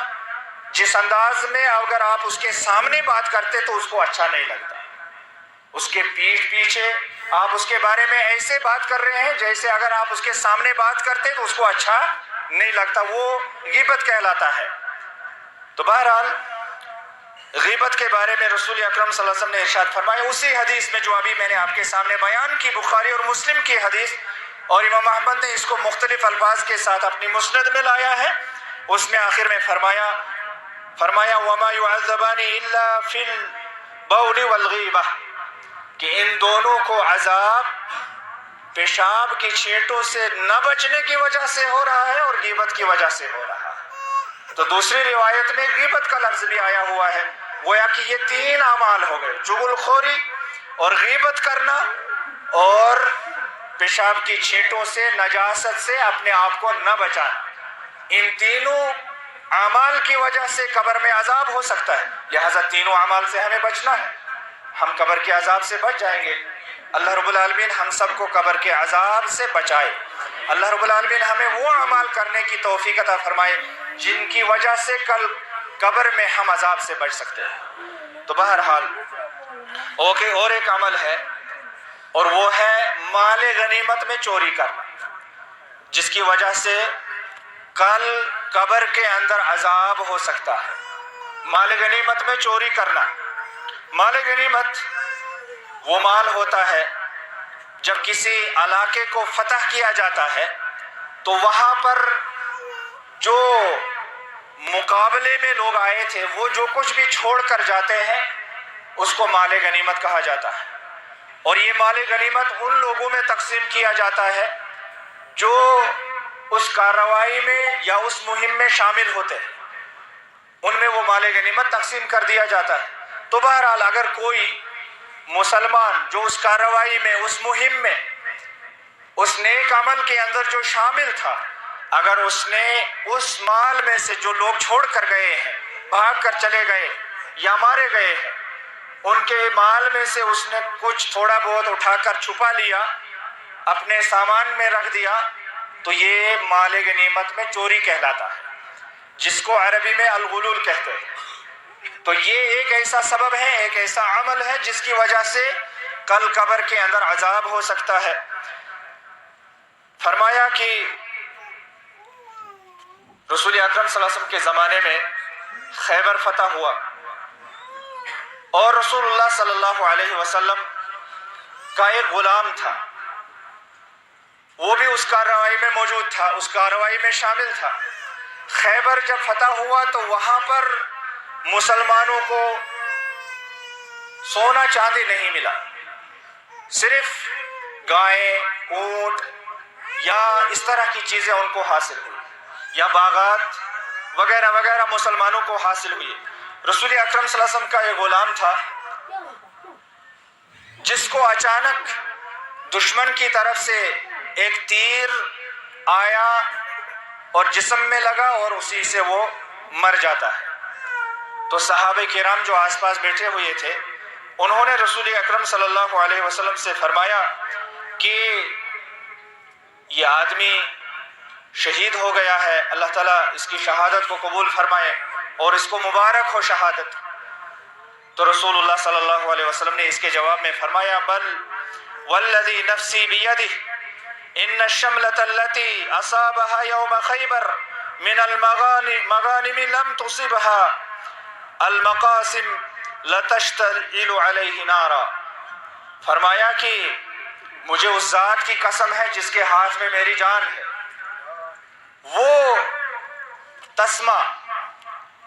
جس انداز میں اگر آپ اس کے سامنے بات کرتے تو اس کو اچھا نہیں لگتا، اس کے پیٹھ پیچھے آپ اس کے بارے میں ایسے بات کر رہے ہیں جیسے اگر آپ اس کے سامنے بات کرتے تو اس کو اچھا نہیں لگتا، وہ غیبت کہلاتا ہے۔ تو بہرحال غیبت کے بارے میں رسول اکرم صلی اللہ علیہ وسلم نے ارشاد فرمایا اسی حدیث میں جو ابھی میں نے آپ کے سامنے بیان کی، بخاری اور مسلم کی حدیث، اور امام احمد نے اس کو مختلف الفاظ کے ساتھ اپنی مسند میں لایا ہے۔ اس میں آخر میں فرمایا وما يعذبان الا فی البول والغیبہ، کہ ان دونوں کو عذاب پیشاب کی چھینٹوں سے نہ بچنے کی وجہ سے ہو رہا ہے اور غیبت کی وجہ سے ہو رہا ہے۔ تو دوسری روایت میں غیبت کا لفظ بھی آیا ہوا ہے، گویا کہ یہ 3 اعمال ہو گئے، چغل خوری اور غیبت کرنا اور پیشاب کی چھینٹوں سے، نجاست سے اپنے آپ کو نہ بچانا۔ ان تینوں اعمال کی وجہ سے قبر میں عذاب ہو سکتا ہے، لہذا تینوں اعمال سے ہمیں بچنا ہے، ہم قبر کے عذاب سے بچ جائیں گے۔ اللہ رب العالمین ہم سب کو قبر کے عذاب سے بچائے۔ اللہ رب العالمین ہمیں وہ اعمال کرنے کی توفیق عطا فرمائے جن کی وجہ سے کل قبر میں ہم عذاب سے بچ سکتے ہیں۔ تو بہرحال اور ایک عمل ہے، اور وہ ہے مال غنیمت میں چوری کرنا، جس کی وجہ سے کل قبر کے اندر عذاب ہو سکتا ہے۔ مال غنیمت میں چوری کرنا، مال غنیمت وہ مال ہوتا ہے جب کسی علاقے کو فتح کیا جاتا ہے تو وہاں پر جو مقابلے میں لوگ آئے تھے وہ جو کچھ بھی چھوڑ کر جاتے ہیں اس کو مال غنیمت کہا جاتا ہے، اور یہ مال غنیمت ان لوگوں میں تقسیم کیا جاتا ہے جو اس کارروائی میں یا اس مہم میں شامل ہوتے ہیں، ان میں وہ مال غنیمت تقسیم کر دیا جاتا ہے۔ تو بہرحال اگر کوئی مسلمان جو اس کارروائی میں، اس مہم میں، اس نیک عمل کے اندر جو شامل تھا، اگر اس نے اس مال میں سے جو لوگ چھوڑ کر گئے ہیں، بھاگ کر چلے گئے یا مارے گئے ہیں، ان کے مال میں سے اس نے کچھ تھوڑا بہت اٹھا کر چھپا لیا، اپنے سامان میں رکھ دیا، تو یہ مال غنیمت میں چوری کہلاتا ہے، جس کو عربی میں الغلول کہتے ہیں۔ تو یہ ایک ایسا سبب ہے، ایک ایسا عمل ہے جس کی وجہ سے کل قبر کے اندر عذاب ہو سکتا ہے۔ فرمایا کہ رسول اکرم صلی اللہ علیہ وسلم کے زمانے میں خیبر فتح ہوا، اور رسول اللہ صلی اللہ علیہ وسلم کا ایک غلام تھا، وہ بھی اس کارروائی میں موجود تھا، اس کارروائی میں شامل تھا۔ خیبر جب فتح ہوا تو وہاں پر مسلمانوں کو سونا چاندی نہیں ملا، صرف گائیں، اونٹ یا اس طرح کی چیزیں ان کو حاصل ہوئی، یا باغات وغیرہ وغیرہ مسلمانوں کو حاصل ہوئی۔ رسول اکرم صلی اللہ علیہ وسلم کا ایک غلام تھا جس کو اچانک دشمن کی طرف سے ایک تیر آیا اور جسم میں لگا اور اسی سے وہ مر جاتا ہے۔ تو صحابہ کرام جو آس پاس بیٹھے ہوئے تھے انہوں نے رسول اکرم صلی اللہ علیہ وسلم سے فرمایا کہ یہ آدمی شہید ہو گیا ہے، اللہ تعالیٰ اس کی شہادت کو قبول فرمائے اور اس کو مبارک ہو شہادت۔ تو رسول اللہ صلی اللہ علیہ وسلم نے اس کے جواب میں فرمایا بل والذی نفسی بیدہ ان الشملة التي اصابها يوم خیبر من المغانم لم تصبها المقاسم لتشتعل علیہ نارا۔ فرمایا کہ مجھے اس ذات کی قسم ہے جس کے ہاتھ میں میری جان ہے، وہ تسمہ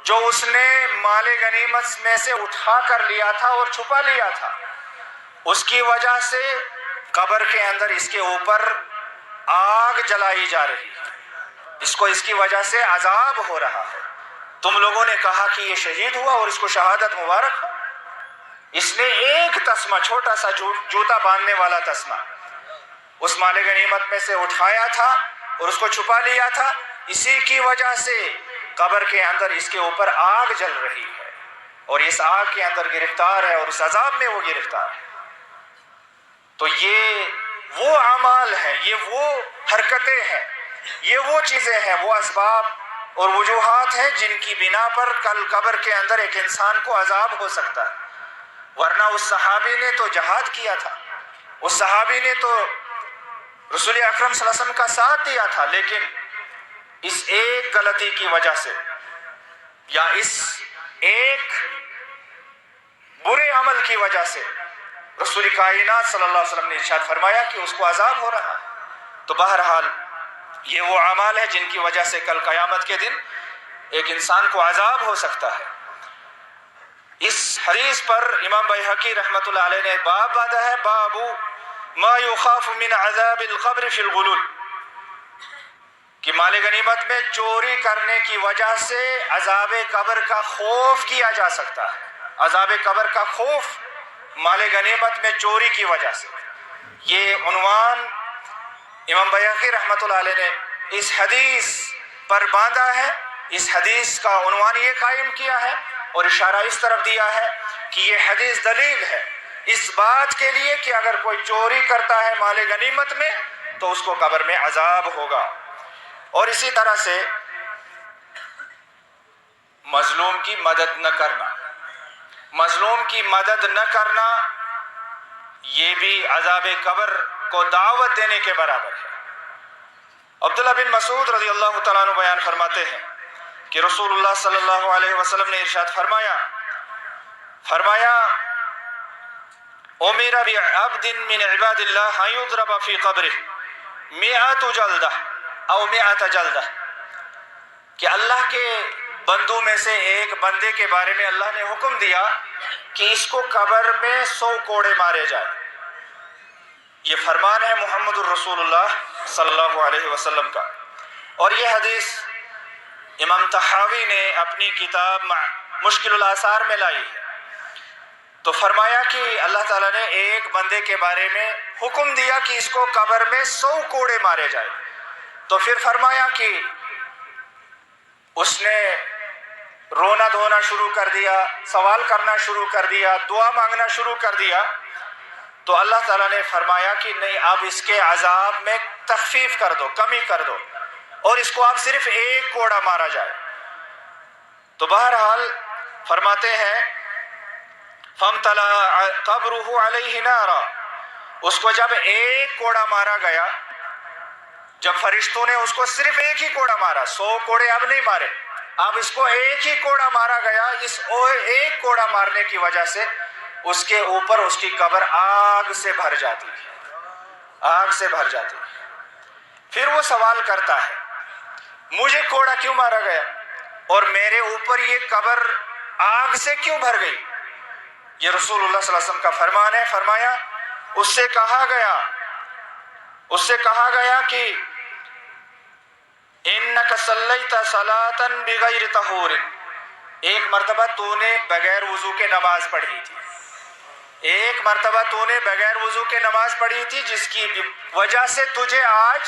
جو اس نے مال غنیمت میں سے اٹھا کر لیا تھا اور چھپا لیا تھا، اس کی وجہ سے قبر کے اندر اس کے اوپر آگ جلائی جا رہی ہے، اس کو اس کی وجہ سے عذاب ہو رہا ہے۔ تم لوگوں نے کہا کہ یہ شہید ہوا اور اس کو شہادت مبارک ہو، اس نے ایک تسمہ، چھوٹا سا جوتا باندھنے والا تسمہ اس مال غنیمت میں سے اٹھایا تھا اور اس کو چھپا لیا تھا، اسی کی وجہ سے قبر کے اندر اس کے اوپر آگ جل رہی ہے اور اس آگ کے اندر گرفتار ہے اور اس عذاب میں وہ گرفتار ہے۔ تو یہ وہ اعمال ہیں، یہ وہ حرکتیں ہیں، یہ وہ چیزیں ہیں، وہ اسباب اور وجوہات ہیں جن کی بنا پر کل قبر کے اندر ایک انسان کو عذاب ہو سکتا ہے۔ ورنہ اس صحابی نے تو جہاد کیا تھا، اس صحابی نے تو رسول اکرم صلی اللہ علیہ وسلم کا ساتھ دیا تھا، لیکن اس ایک غلطی کی وجہ سے یا اس ایک برے عمل کی وجہ سے رسول کائنات صلی اللہ علیہ وسلم نے ارشاد فرمایا کہ اس کو عذاب ہو رہا ہے۔ تو بہرحال یہ وہ اعمال ہے جن کی وجہ سے کل قیامت کے دن ایک انسان کو عذاب ہو سکتا ہے۔ اس حدیث پر امام بیہقی رحمۃ اللہ علیہ نے باب باندھا ہے، باب ما یخاف من عذاب القبر فی الغلول، کہ مال غنیمت میں چوری کرنے کی وجہ سے عذاب قبر کا خوف کیا جا سکتا ہے۔ عذاب قبر کا خوف مال غنیمت میں چوری کی وجہ سے، یہ عنوان امام بیہقی رحمۃ اللہ علیہ نے اس حدیث پر باندھا ہے۔ اس حدیث کا عنوان یہ قائم کیا ہے اور اشارہ اس طرف دیا ہے کہ یہ حدیث دلیل ہے اس بات کے لیے کہ اگر کوئی چوری کرتا ہے مال غنیمت میں تو اس کو قبر میں عذاب ہوگا۔ اور اسی طرح سے مظلوم کی مدد نہ کرنا، مظلوم کی مدد نہ کرنا یہ بھی عذاب قبر کو دعوت دینے کے برابر ہے۔ عبداللہ بن مسعود رضی اللہ تعالیٰ عنہ بیان فرماتے ہیں کہ رسول اللہ صلی اللہ علیہ وسلم نے ارشاد فرمایا امر بعبد من عباد اللہ ان یضرب فی قبرہ 100 جلدہ او 100 جلدہ، کہ اللہ کے بندوں میں سے ایک بندے کے بارے میں اللہ نے حکم دیا کہ اس کو قبر میں 100 کوڑے مارے جائے۔ یہ فرمان ہے محمد الرسول اللہ صلی اللہ علیہ وسلم کا۔ اور یہ حدیث امام طحاوی نے اپنی کتاب مشکل الآثار میں لائی ہے۔ تو فرمایا کہ اللہ تعالیٰ نے ایک بندے کے بارے میں حکم دیا کہ اس کو قبر میں 100 کوڑے مارے جائے، تو پھر فرمایا کہ اس نے رونا دھونا شروع کر دیا، سوال کرنا شروع کر دیا، دعا مانگنا شروع کر دیا، تو اللہ تعالیٰ نے فرمایا کہ نہیں، اب اس کے عذاب میں تخفیف کر دو، کمی کر دو، اور اس کو اب صرف ایک کوڑا مارا جائے۔ تو بہرحال فرماتے ہیں فَامْتَلَأَ قَبْرُهُ عَلَيْهِ نَارًا، اس کو جب ایک کوڑا مارا گیا، جب فرشتوں نے اس کو صرف ایک ہی کوڑا مارا، 100 کوڑے اب نہیں مارے، اب اس کو ایک ہی کوڑا مارا گیا، اس ایک کوڑا مارنے کی وجہ سے اس کے اوپر اس کی قبر آگ سے بھر جاتی ہے، آگ سے بھر جاتی ہے۔ پھر وہ سوال کرتا ہے مجھے کوڑا کیوں مارا گیا اور میرے اوپر یہ قبر آگ سے کیوں بھر گئی؟ یہ رسول اللہ صلی اللہ علیہ وسلم کا فرمان ہے۔ فرمایا اس سے کہا گیا کہ انک صلیت صلاۃ بغیر طہور، ایک مرتبہ تو نے بغیر وضو کے نماز پڑھی تھی، ایک مرتبہ تو نے بغیر وضو کے نماز پڑھی تھی جس کی وجہ سے تجھے آج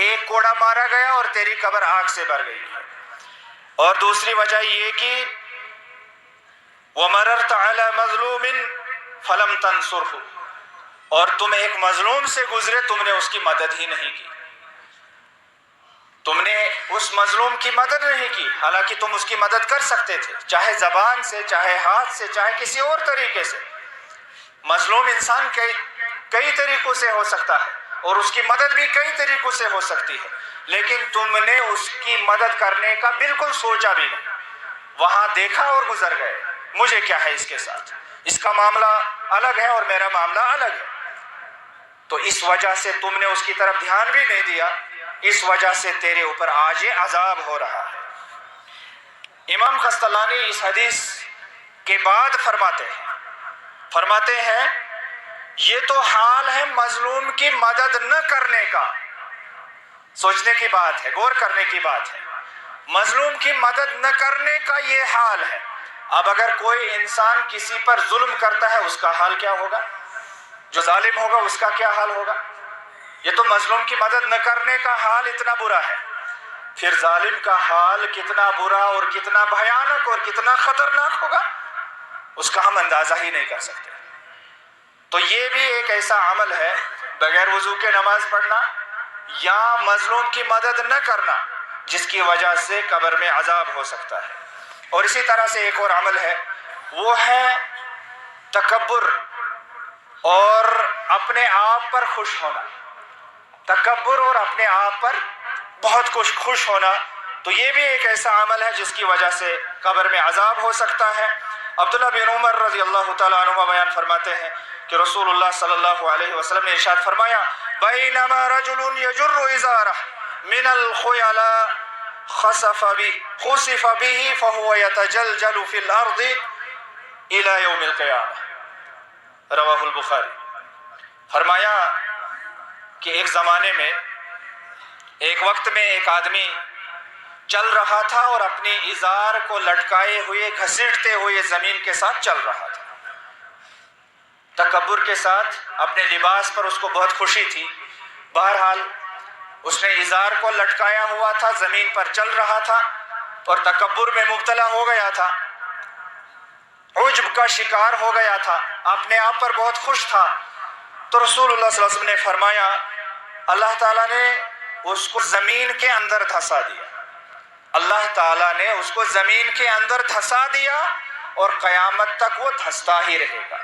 ایک کوڑا مارا گیا اور تیری قبر آگ سے بھر گئی ہے۔ اور دوسری وجہ یہ کہ وَمَرَرْتَ عَلَى مَظْلُومٍ فَلَمْ تَنْصُرْهُ، اور تم ایک مظلوم سے گزرے، تم نے اس کی مدد ہی نہیں کی، تم نے اس مظلوم کی مدد نہیں کی، حالانکہ تم اس کی مدد کر سکتے تھے، چاہے زبان سے، چاہے ہاتھ سے، چاہے کسی اور طریقے سے۔ مظلوم انسان کئی طریقوں سے ہو سکتا ہے اور اس کی مدد بھی کئی طریقوں سے ہو سکتی ہے، لیکن تم نے اس کی مدد کرنے کا بالکل سوچا بھی نہیں، وہاں دیکھا اور گزر گئے، مجھے کیا ہے اس کے ساتھ، اس کا معاملہ الگ ہے اور میرا معاملہ الگ ہے۔ تو اس وجہ سے تم نے اس کی طرف دھیان بھی نہیں دیا، اس وجہ سے تیرے اوپر آج یہ عذاب ہو رہا ہے۔ امام قسطلانی اس حدیث کے بعد فرماتے ہیں یہ تو حال ہے مظلوم کی مدد نہ کرنے کا۔ سوچنے کی بات ہے، غور کرنے کی بات ہے، مظلوم کی مدد نہ کرنے کا یہ حال ہے۔ اب اگر کوئی انسان کسی پر ظلم کرتا ہے اس کا حال کیا ہوگا؟ جو ظالم ہوگا اس کا کیا حال ہوگا؟ یہ تو مظلوم کی مدد نہ کرنے کا حال اتنا برا ہے، پھر ظالم کا حال کتنا برا اور کتنا بھیانک اور کتنا خطرناک ہوگا، اس کا ہم اندازہ ہی نہیں کر سکتے۔ تو یہ بھی ایک ایسا عمل ہے، بغیر وضو کے نماز پڑھنا یا مظلوم کی مدد نہ کرنا، جس کی وجہ سے قبر میں عذاب ہو سکتا ہے۔ اور اسی طرح سے ایک اور عمل ہے، وہ ہے تکبر اور اپنے آپ پر خوش ہونا، تکبر اور اپنے آپ پر بہت خوش ہونا، تو یہ بھی ایک ایسا عمل ہے جس کی وجہ سے قبر میں عذاب ہو سکتا ہے۔ عبداللہ بن عمر رضی اللہ تعالیٰ عنہ بیان فرماتے ہیں کہ رسول اللہ صلی اللہ علیہ وسلم نے ارشاد فرمایا بینما رجل یجر ازارہ من الخیلاء خسف خسف به فهو يتجلجل في الارض الى يوم القیامہ، رواہ البخاری۔ فرمایا کہ ایک زمانے میں، ایک وقت میں ایک آدمی چل رہا تھا اور اپنی ازار کو لٹکائے ہوئے گھسیٹتے ہوئے زمین کے ساتھ چل رہا تھا، تکبر کے ساتھ، اپنے لباس پر اس کو بہت خوشی تھی۔ بہرحال اس نے ازار کو لٹکایا ہوا تھا، زمین پر چل رہا تھا اور تکبر میں مبتلا ہو گیا تھا، عجب کا شکار ہو گیا تھا، اپنے آپ پر بہت خوش تھا۔ تو رسول اللہ صلی اللہ علیہ وسلم نے فرمایا اللہ تعالیٰ نے اس کو زمین کے اندر دھسا دیا، اللہ تعالیٰ نے اس کو زمین کے اندر دھسا دیا اور قیامت تک وہ دھستا ہی رہے گا۔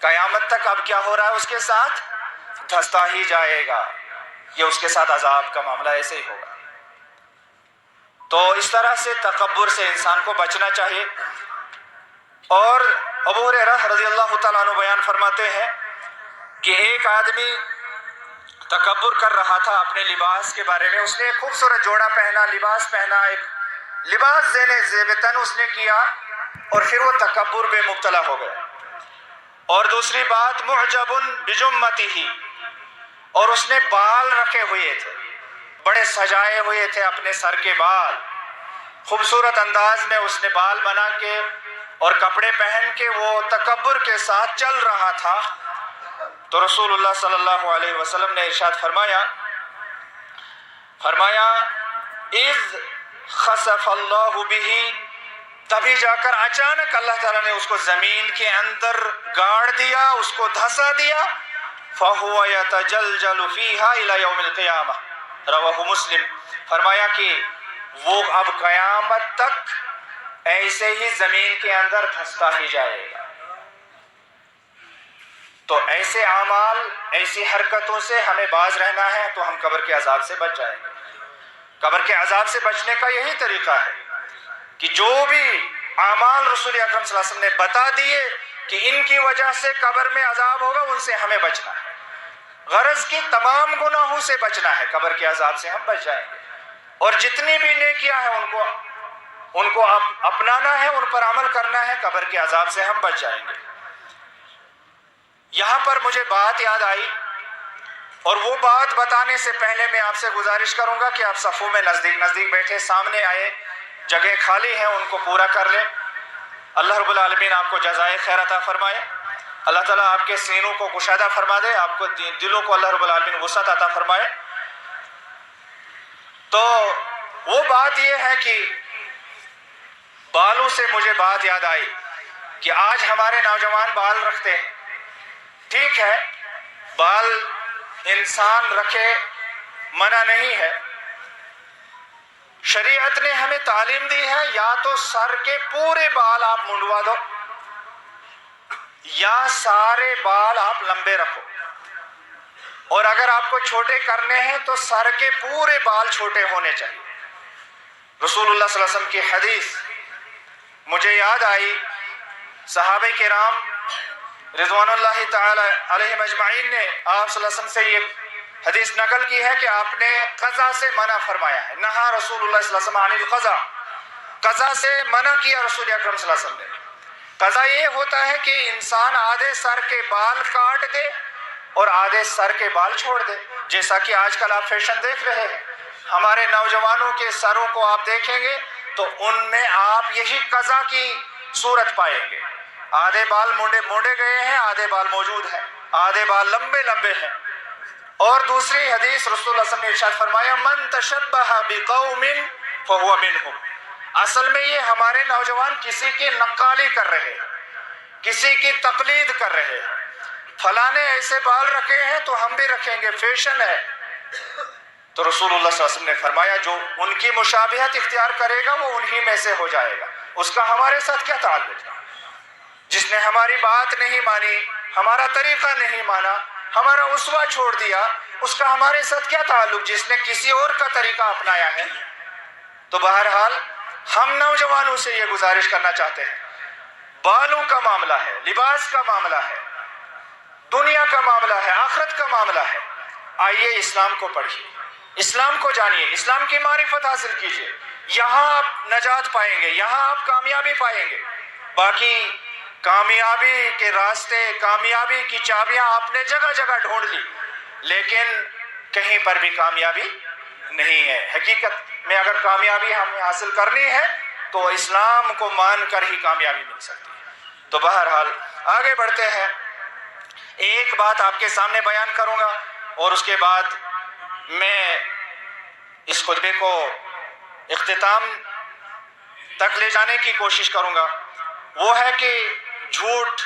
قیامت تک اب کیا ہو رہا ہے اس کے ساتھ؟ دھستا ہی جائے گا۔ یہ اس کے ساتھ عذاب کا معاملہ ایسے ہی ہوگا۔ تو اس طرح سے تکبر سے انسان کو بچنا چاہیے۔ اور ابو ہریرہ رضی اللہ تعالیٰ عنہ بیان فرماتے ہیں کہ ایک آدمی تکبر کر رہا تھا اپنے لباس کے بارے میں، اس نے ایک خوبصورت جوڑا پہنا، لباس پہنا، ایک لباس زیب تن اس نے کیا اور پھر وہ تکبر میں مبتلا ہو گیا۔ اور دوسری بات معجب بجمتہ، اور اس نے بال رکھے ہوئے تھے، بڑے سجائے ہوئے تھے اپنے سر کے بال، خوبصورت انداز میں اس نے بال بنا کے اور کپڑے پہن کے وہ تکبر کے ساتھ چل رہا تھا۔ تو رسول اللہ صلی اللہ علیہ وسلم نے ارشاد فرمایا اذ خسف اللہ بہ، تبھی جا کر اچانک اللہ تعالیٰ نے اس کو زمین کے اندر گاڑ دیا، اس کو دھسا دیا، فَهُوَ يَتَجَلْجَلُ فِيهَا إِلَى يَوْمِ الْقِيَامَةِ، رواہ مسلم۔ فرمایا کہ وہ اب قیامت تک ایسے ہی زمین کے اندر دھستا ہی جائے گا۔ تو ایسے اعمال، ایسی حرکتوں سے ہمیں باز رہنا ہے تو ہم قبر کے عذاب سے بچ جائیں گے۔ قبر کے عذاب سے بچنے کا یہی طریقہ ہے کہ جو بھی اعمال رسول اکرم صلی اللہ علیہ وسلم نے بتا دیے کہ ان کی وجہ سے قبر میں عذاب ہوگا، ان سے ہمیں بچنا ہے۔ غرض کی تمام گناہوں سے بچنا ہے، قبر کے عذاب سے ہم بچ جائیں گے۔ اور جتنی بھی نیکیاں ہیں ان کو اپنانا ہے، ان پر عمل کرنا ہے، قبر کے عذاب سے ہم بچ جائیں گے۔ یہاں پر مجھے بات یاد آئی، اور وہ بات بتانے سے پہلے میں آپ سے گزارش کروں گا کہ آپ صفوں میں نزدیک بیٹھے، سامنے آئے، جگہ خالی ہیں ان کو پورا کر لیں۔ اللہ رب العالمین آپ کو جزائے خیر عطا فرمائے، اللہ تعالیٰ آپ کے سینوں کو کشادہ فرما دے، آپ کو دلوں کو اللہ رب العالمین وسعت عطا فرمائے۔ تو وہ بات یہ ہے کہ بالوں سے مجھے بات یاد آئی کہ آج ہمارے نوجوان بال رکھتے ہیں، ٹھیک ہے، بال انسان رکھے، منع نہیں ہے، شریعت نے ہمیں تعلیم دی ہے یا تو سر کے پورے بال آپ منڈوا دو یا سارے بال آپ لمبے رکھو، اور اگر آپ کو چھوٹے کرنے ہیں تو سر کے پورے بال چھوٹے ہونے چاہیے۔ رسول اللہ صلی اللہ علیہ وسلم کی حدیث مجھے یاد آئی، صحابہ کرام رضوان اللہ تعالی علیہم اجمعین نے آپ صلی اللہ علیہ وسلم سے یہ حدیث نقل کی ہے کہ آپ نے قضا سے منع فرمایا ہے، نہا رسول اللہ صلی اللہ علیہ وسلم عن القضا، قضا سے منع کیا رسول اکرم صلی اللہ علیہ وسلم نے۔ قضا یہ ہوتا ہے کہ انسان آدھے سر کے بال کاٹ دے اور آدھے سر کے بال چھوڑ دے، جیسا کہ آج کل آپ فیشن دیکھ رہے ہیں، ہمارے نوجوانوں کے سروں کو آپ دیکھیں گے تو ان میں آپ یہی قضا کی صورت پائیں گے، آدھے بال مونڈے گئے ہیں، آدھے بال موجود ہیں، آدھے بال لمبے لمبے ہیں۔ اور دوسری حدیث رسول اللہ صلی اللہ علیہ وسلم نے ارشاد فرمایا من تشبہ بقوم فہو منہم، اصل میں یہ ہمارے نوجوان کسی کی نقالی کر رہے ہیں، کسی کی تقلید کر رہے ہیں، فلاں نے ایسے بال رکھے ہیں تو ہم بھی رکھیں گے، فیشن ہے۔ تو رسول اللہ صلی اللہ علیہ وسلم نے فرمایا جو ان کی مشابہت اختیار کرے گا وہ انہی میں سے ہو جائے گا، اس کا ہمارے ساتھ کیا تعلق ہے؟ جس نے ہماری بات نہیں مانی، ہمارا طریقہ نہیں مانا، ہمارا اسوہ چھوڑ دیا، اس کا ہمارے ساتھ کیا تعلق جس نے کسی اور کا طریقہ اپنایا ہے؟ تو بہرحال ہم نوجوانوں سے یہ گزارش کرنا چاہتے ہیں، بالوں کا معاملہ ہے، لباس کا معاملہ ہے، دنیا کا معاملہ ہے، آخرت کا معاملہ ہے، آئیے اسلام کو پڑھیے، اسلام کو جانیے، اسلام کی معرفت حاصل کیجیے، یہاں آپ نجات پائیں گے، یہاں آپ کامیابی پائیں گے. باقی کامیابی کے راستے، کامیابی کی چابیاں آپ نے جگہ جگہ ڈھونڈ لی، لیکن کہیں پر بھی کامیابی نہیں ہے. حقیقت میں اگر کامیابی ہمیں حاصل کرنی ہے تو اسلام کو مان کر ہی کامیابی مل سکتی ہے. تو بہرحال آگے بڑھتے ہیں. ایک بات آپ کے سامنے بیان کروں گا اور اس کے بعد میں اس خطبے کو اختتام تک لے جانے کی کوشش کروں گا. وہ ہے کہ جھوٹ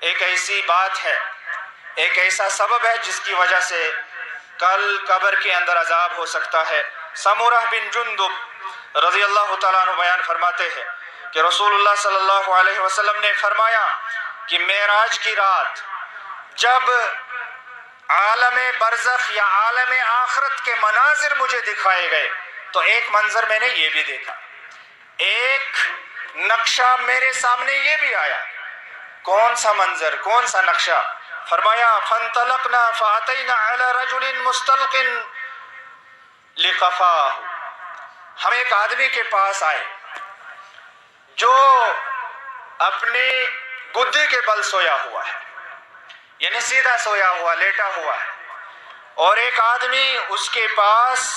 ایک ایسی بات ہے، ایک ایسا سبب ہے جس کی وجہ سے کل قبر کے اندر عذاب ہو سکتا ہے. سمورہ بن جندب رضی اللہ تعالیٰ عنہ بیان فرماتے ہیں کہ رسول اللہ صلی اللہ علیہ وسلم نے فرمایا کہ معراج کی رات جب عالم برزخ یا عالم آخرت کے مناظر مجھے دکھائے گئے تو ایک منظر میں نے یہ بھی دیکھا، ایک نقشہ میرے سامنے یہ بھی آیا. کون سا منظر، کون سا نقشہ؟ فرمایا فانطلقنا فاتینا علی رجل مستلق لقفاہ. ہم ایک آدمی کے پاس آئے جو اپنی گدی کے بل سویا ہوا ہے، یعنی سیدھا سویا ہوا، لیٹا ہوا ہے، اور ایک آدمی اس کے پاس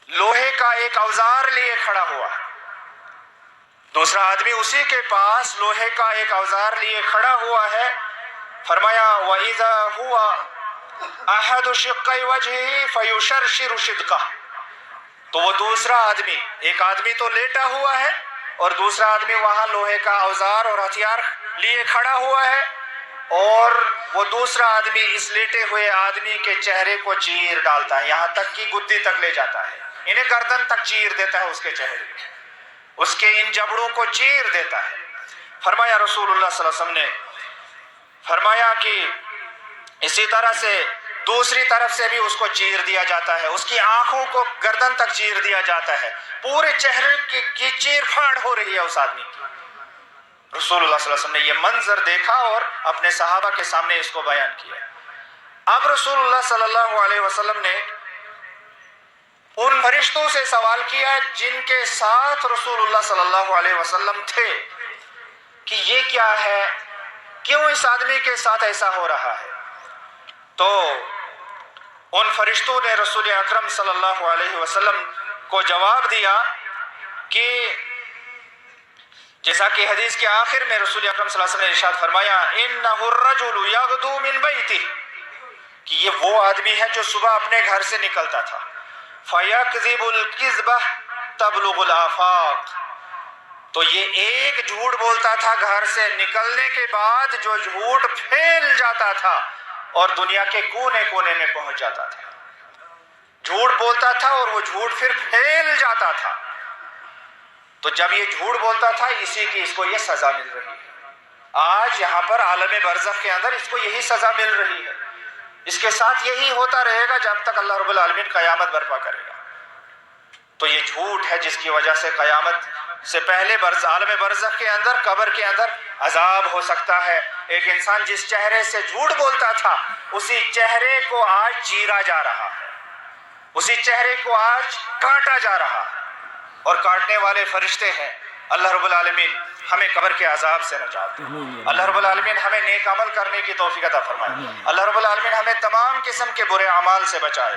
لوہے کا ایک اوزار لیے کھڑا ہوا ہے. دوسرا آدمی اسی کے پاس لوہے کا ایک اوزار لیے کھڑا ہوا ہے. فرمایا وَإِذَا هُوَ أَحَدُ شِقَّيْ وَجْهِهِ فَيُشَرْشِرُ شِدْقَهُ. تو وہ دوسرا آدمی، ایک آدمی تو لیٹا ہوا ہے اور دوسرا آدمی وہاں لوہے کا اوزار اور ہتھیار لیے کھڑا ہوا ہے، اور وہ دوسرا آدمی اس لیٹے ہوئے آدمی کے چہرے کو چیر ڈالتا ہے، یہاں تک کہ گدی تک لے جاتا ہے، انہیں گردن تک چیر دیتا ہے، اس کے چہرے اس کے ان جبڑوں کو چیر دیتا ہے. فرمایا رسول اللہ صلی اللہ علیہ وسلم نے فرمایا کہ اسی طرح سے دوسری طرف سے بھی اس کو چیر دیا جاتا ہے، اس کی آنکھوں کو گردن تک چیر دیا جاتا ہے، پورے چہرے کی چیر پھاڑ ہو رہی ہے اس آدمی کی. رسول اللہ صلی اللہ علیہ وسلم نے یہ منظر دیکھا اور اپنے صحابہ کے سامنے اس کو بیان کیا. اب رسول اللہ صلی اللہ علیہ وسلم نے ان فرشتوں سے سوال کیا جن کے ساتھ رسول اللہ صلی اللہ علیہ وسلم تھے کہ یہ کیا ہے، کیوں اس آدمی کے ساتھ ایسا ہو رہا ہے. تو ان فرشتوں نے رسول اکرم صلی اللہ علیہ وسلم کو جواب دیا کہ جیسا کہ حدیث کے آخر میں رسول اکرم صلی اللہ علیہ وسلم نے ارشاد فرمایا انہ الرجل یغدو من بیتہ، کہ یہ وہ آدمی ہے جو صبح اپنے گھر سے نکلتا تھا، فیکذب الکذبہ تبلغ الآفاق، تو یہ ایک جھوٹ بولتا تھا گھر سے نکلنے کے بعد، جو جھوٹ پھیل جاتا تھا اور دنیا کے کونے کونے میں پہنچ جاتا تھا. جھوٹ بولتا تھا اور وہ جھوٹ پھر پھیل جاتا تھا. تو جب یہ جھوٹ بولتا تھا اسی کی اس کو یہ سزا مل رہی ہے. آج یہاں پر عالم برزخ کے اندر اس کو یہی سزا مل رہی ہے. اس کے ساتھ یہی ہوتا رہے گا جب تک اللہ رب العالمین قیامت برپا کرے گا. تو یہ جھوٹ ہے جس کی وجہ سے قیامت سے پہلے عالم برزخ کے اندر، قبر کے اندر عذاب ہو سکتا ہے. ایک انسان جس چہرے سے جھوٹ بولتا تھا اسی چہرے کو آج چیرا جا رہا ہے، اسی چہرے کو آج کاٹا جا رہا ہے، اور کاٹنے والے فرشتے ہیں. اللہ رب العالمین ہمیں قبر کے عذاب سے نجات دے. اللہ رب العالمین ہمیں نیک عمل کرنے کی توفیق عطا فرمائے. اللہ رب العالمین ہمیں تمام قسم کے برے اعمال سے بچائے.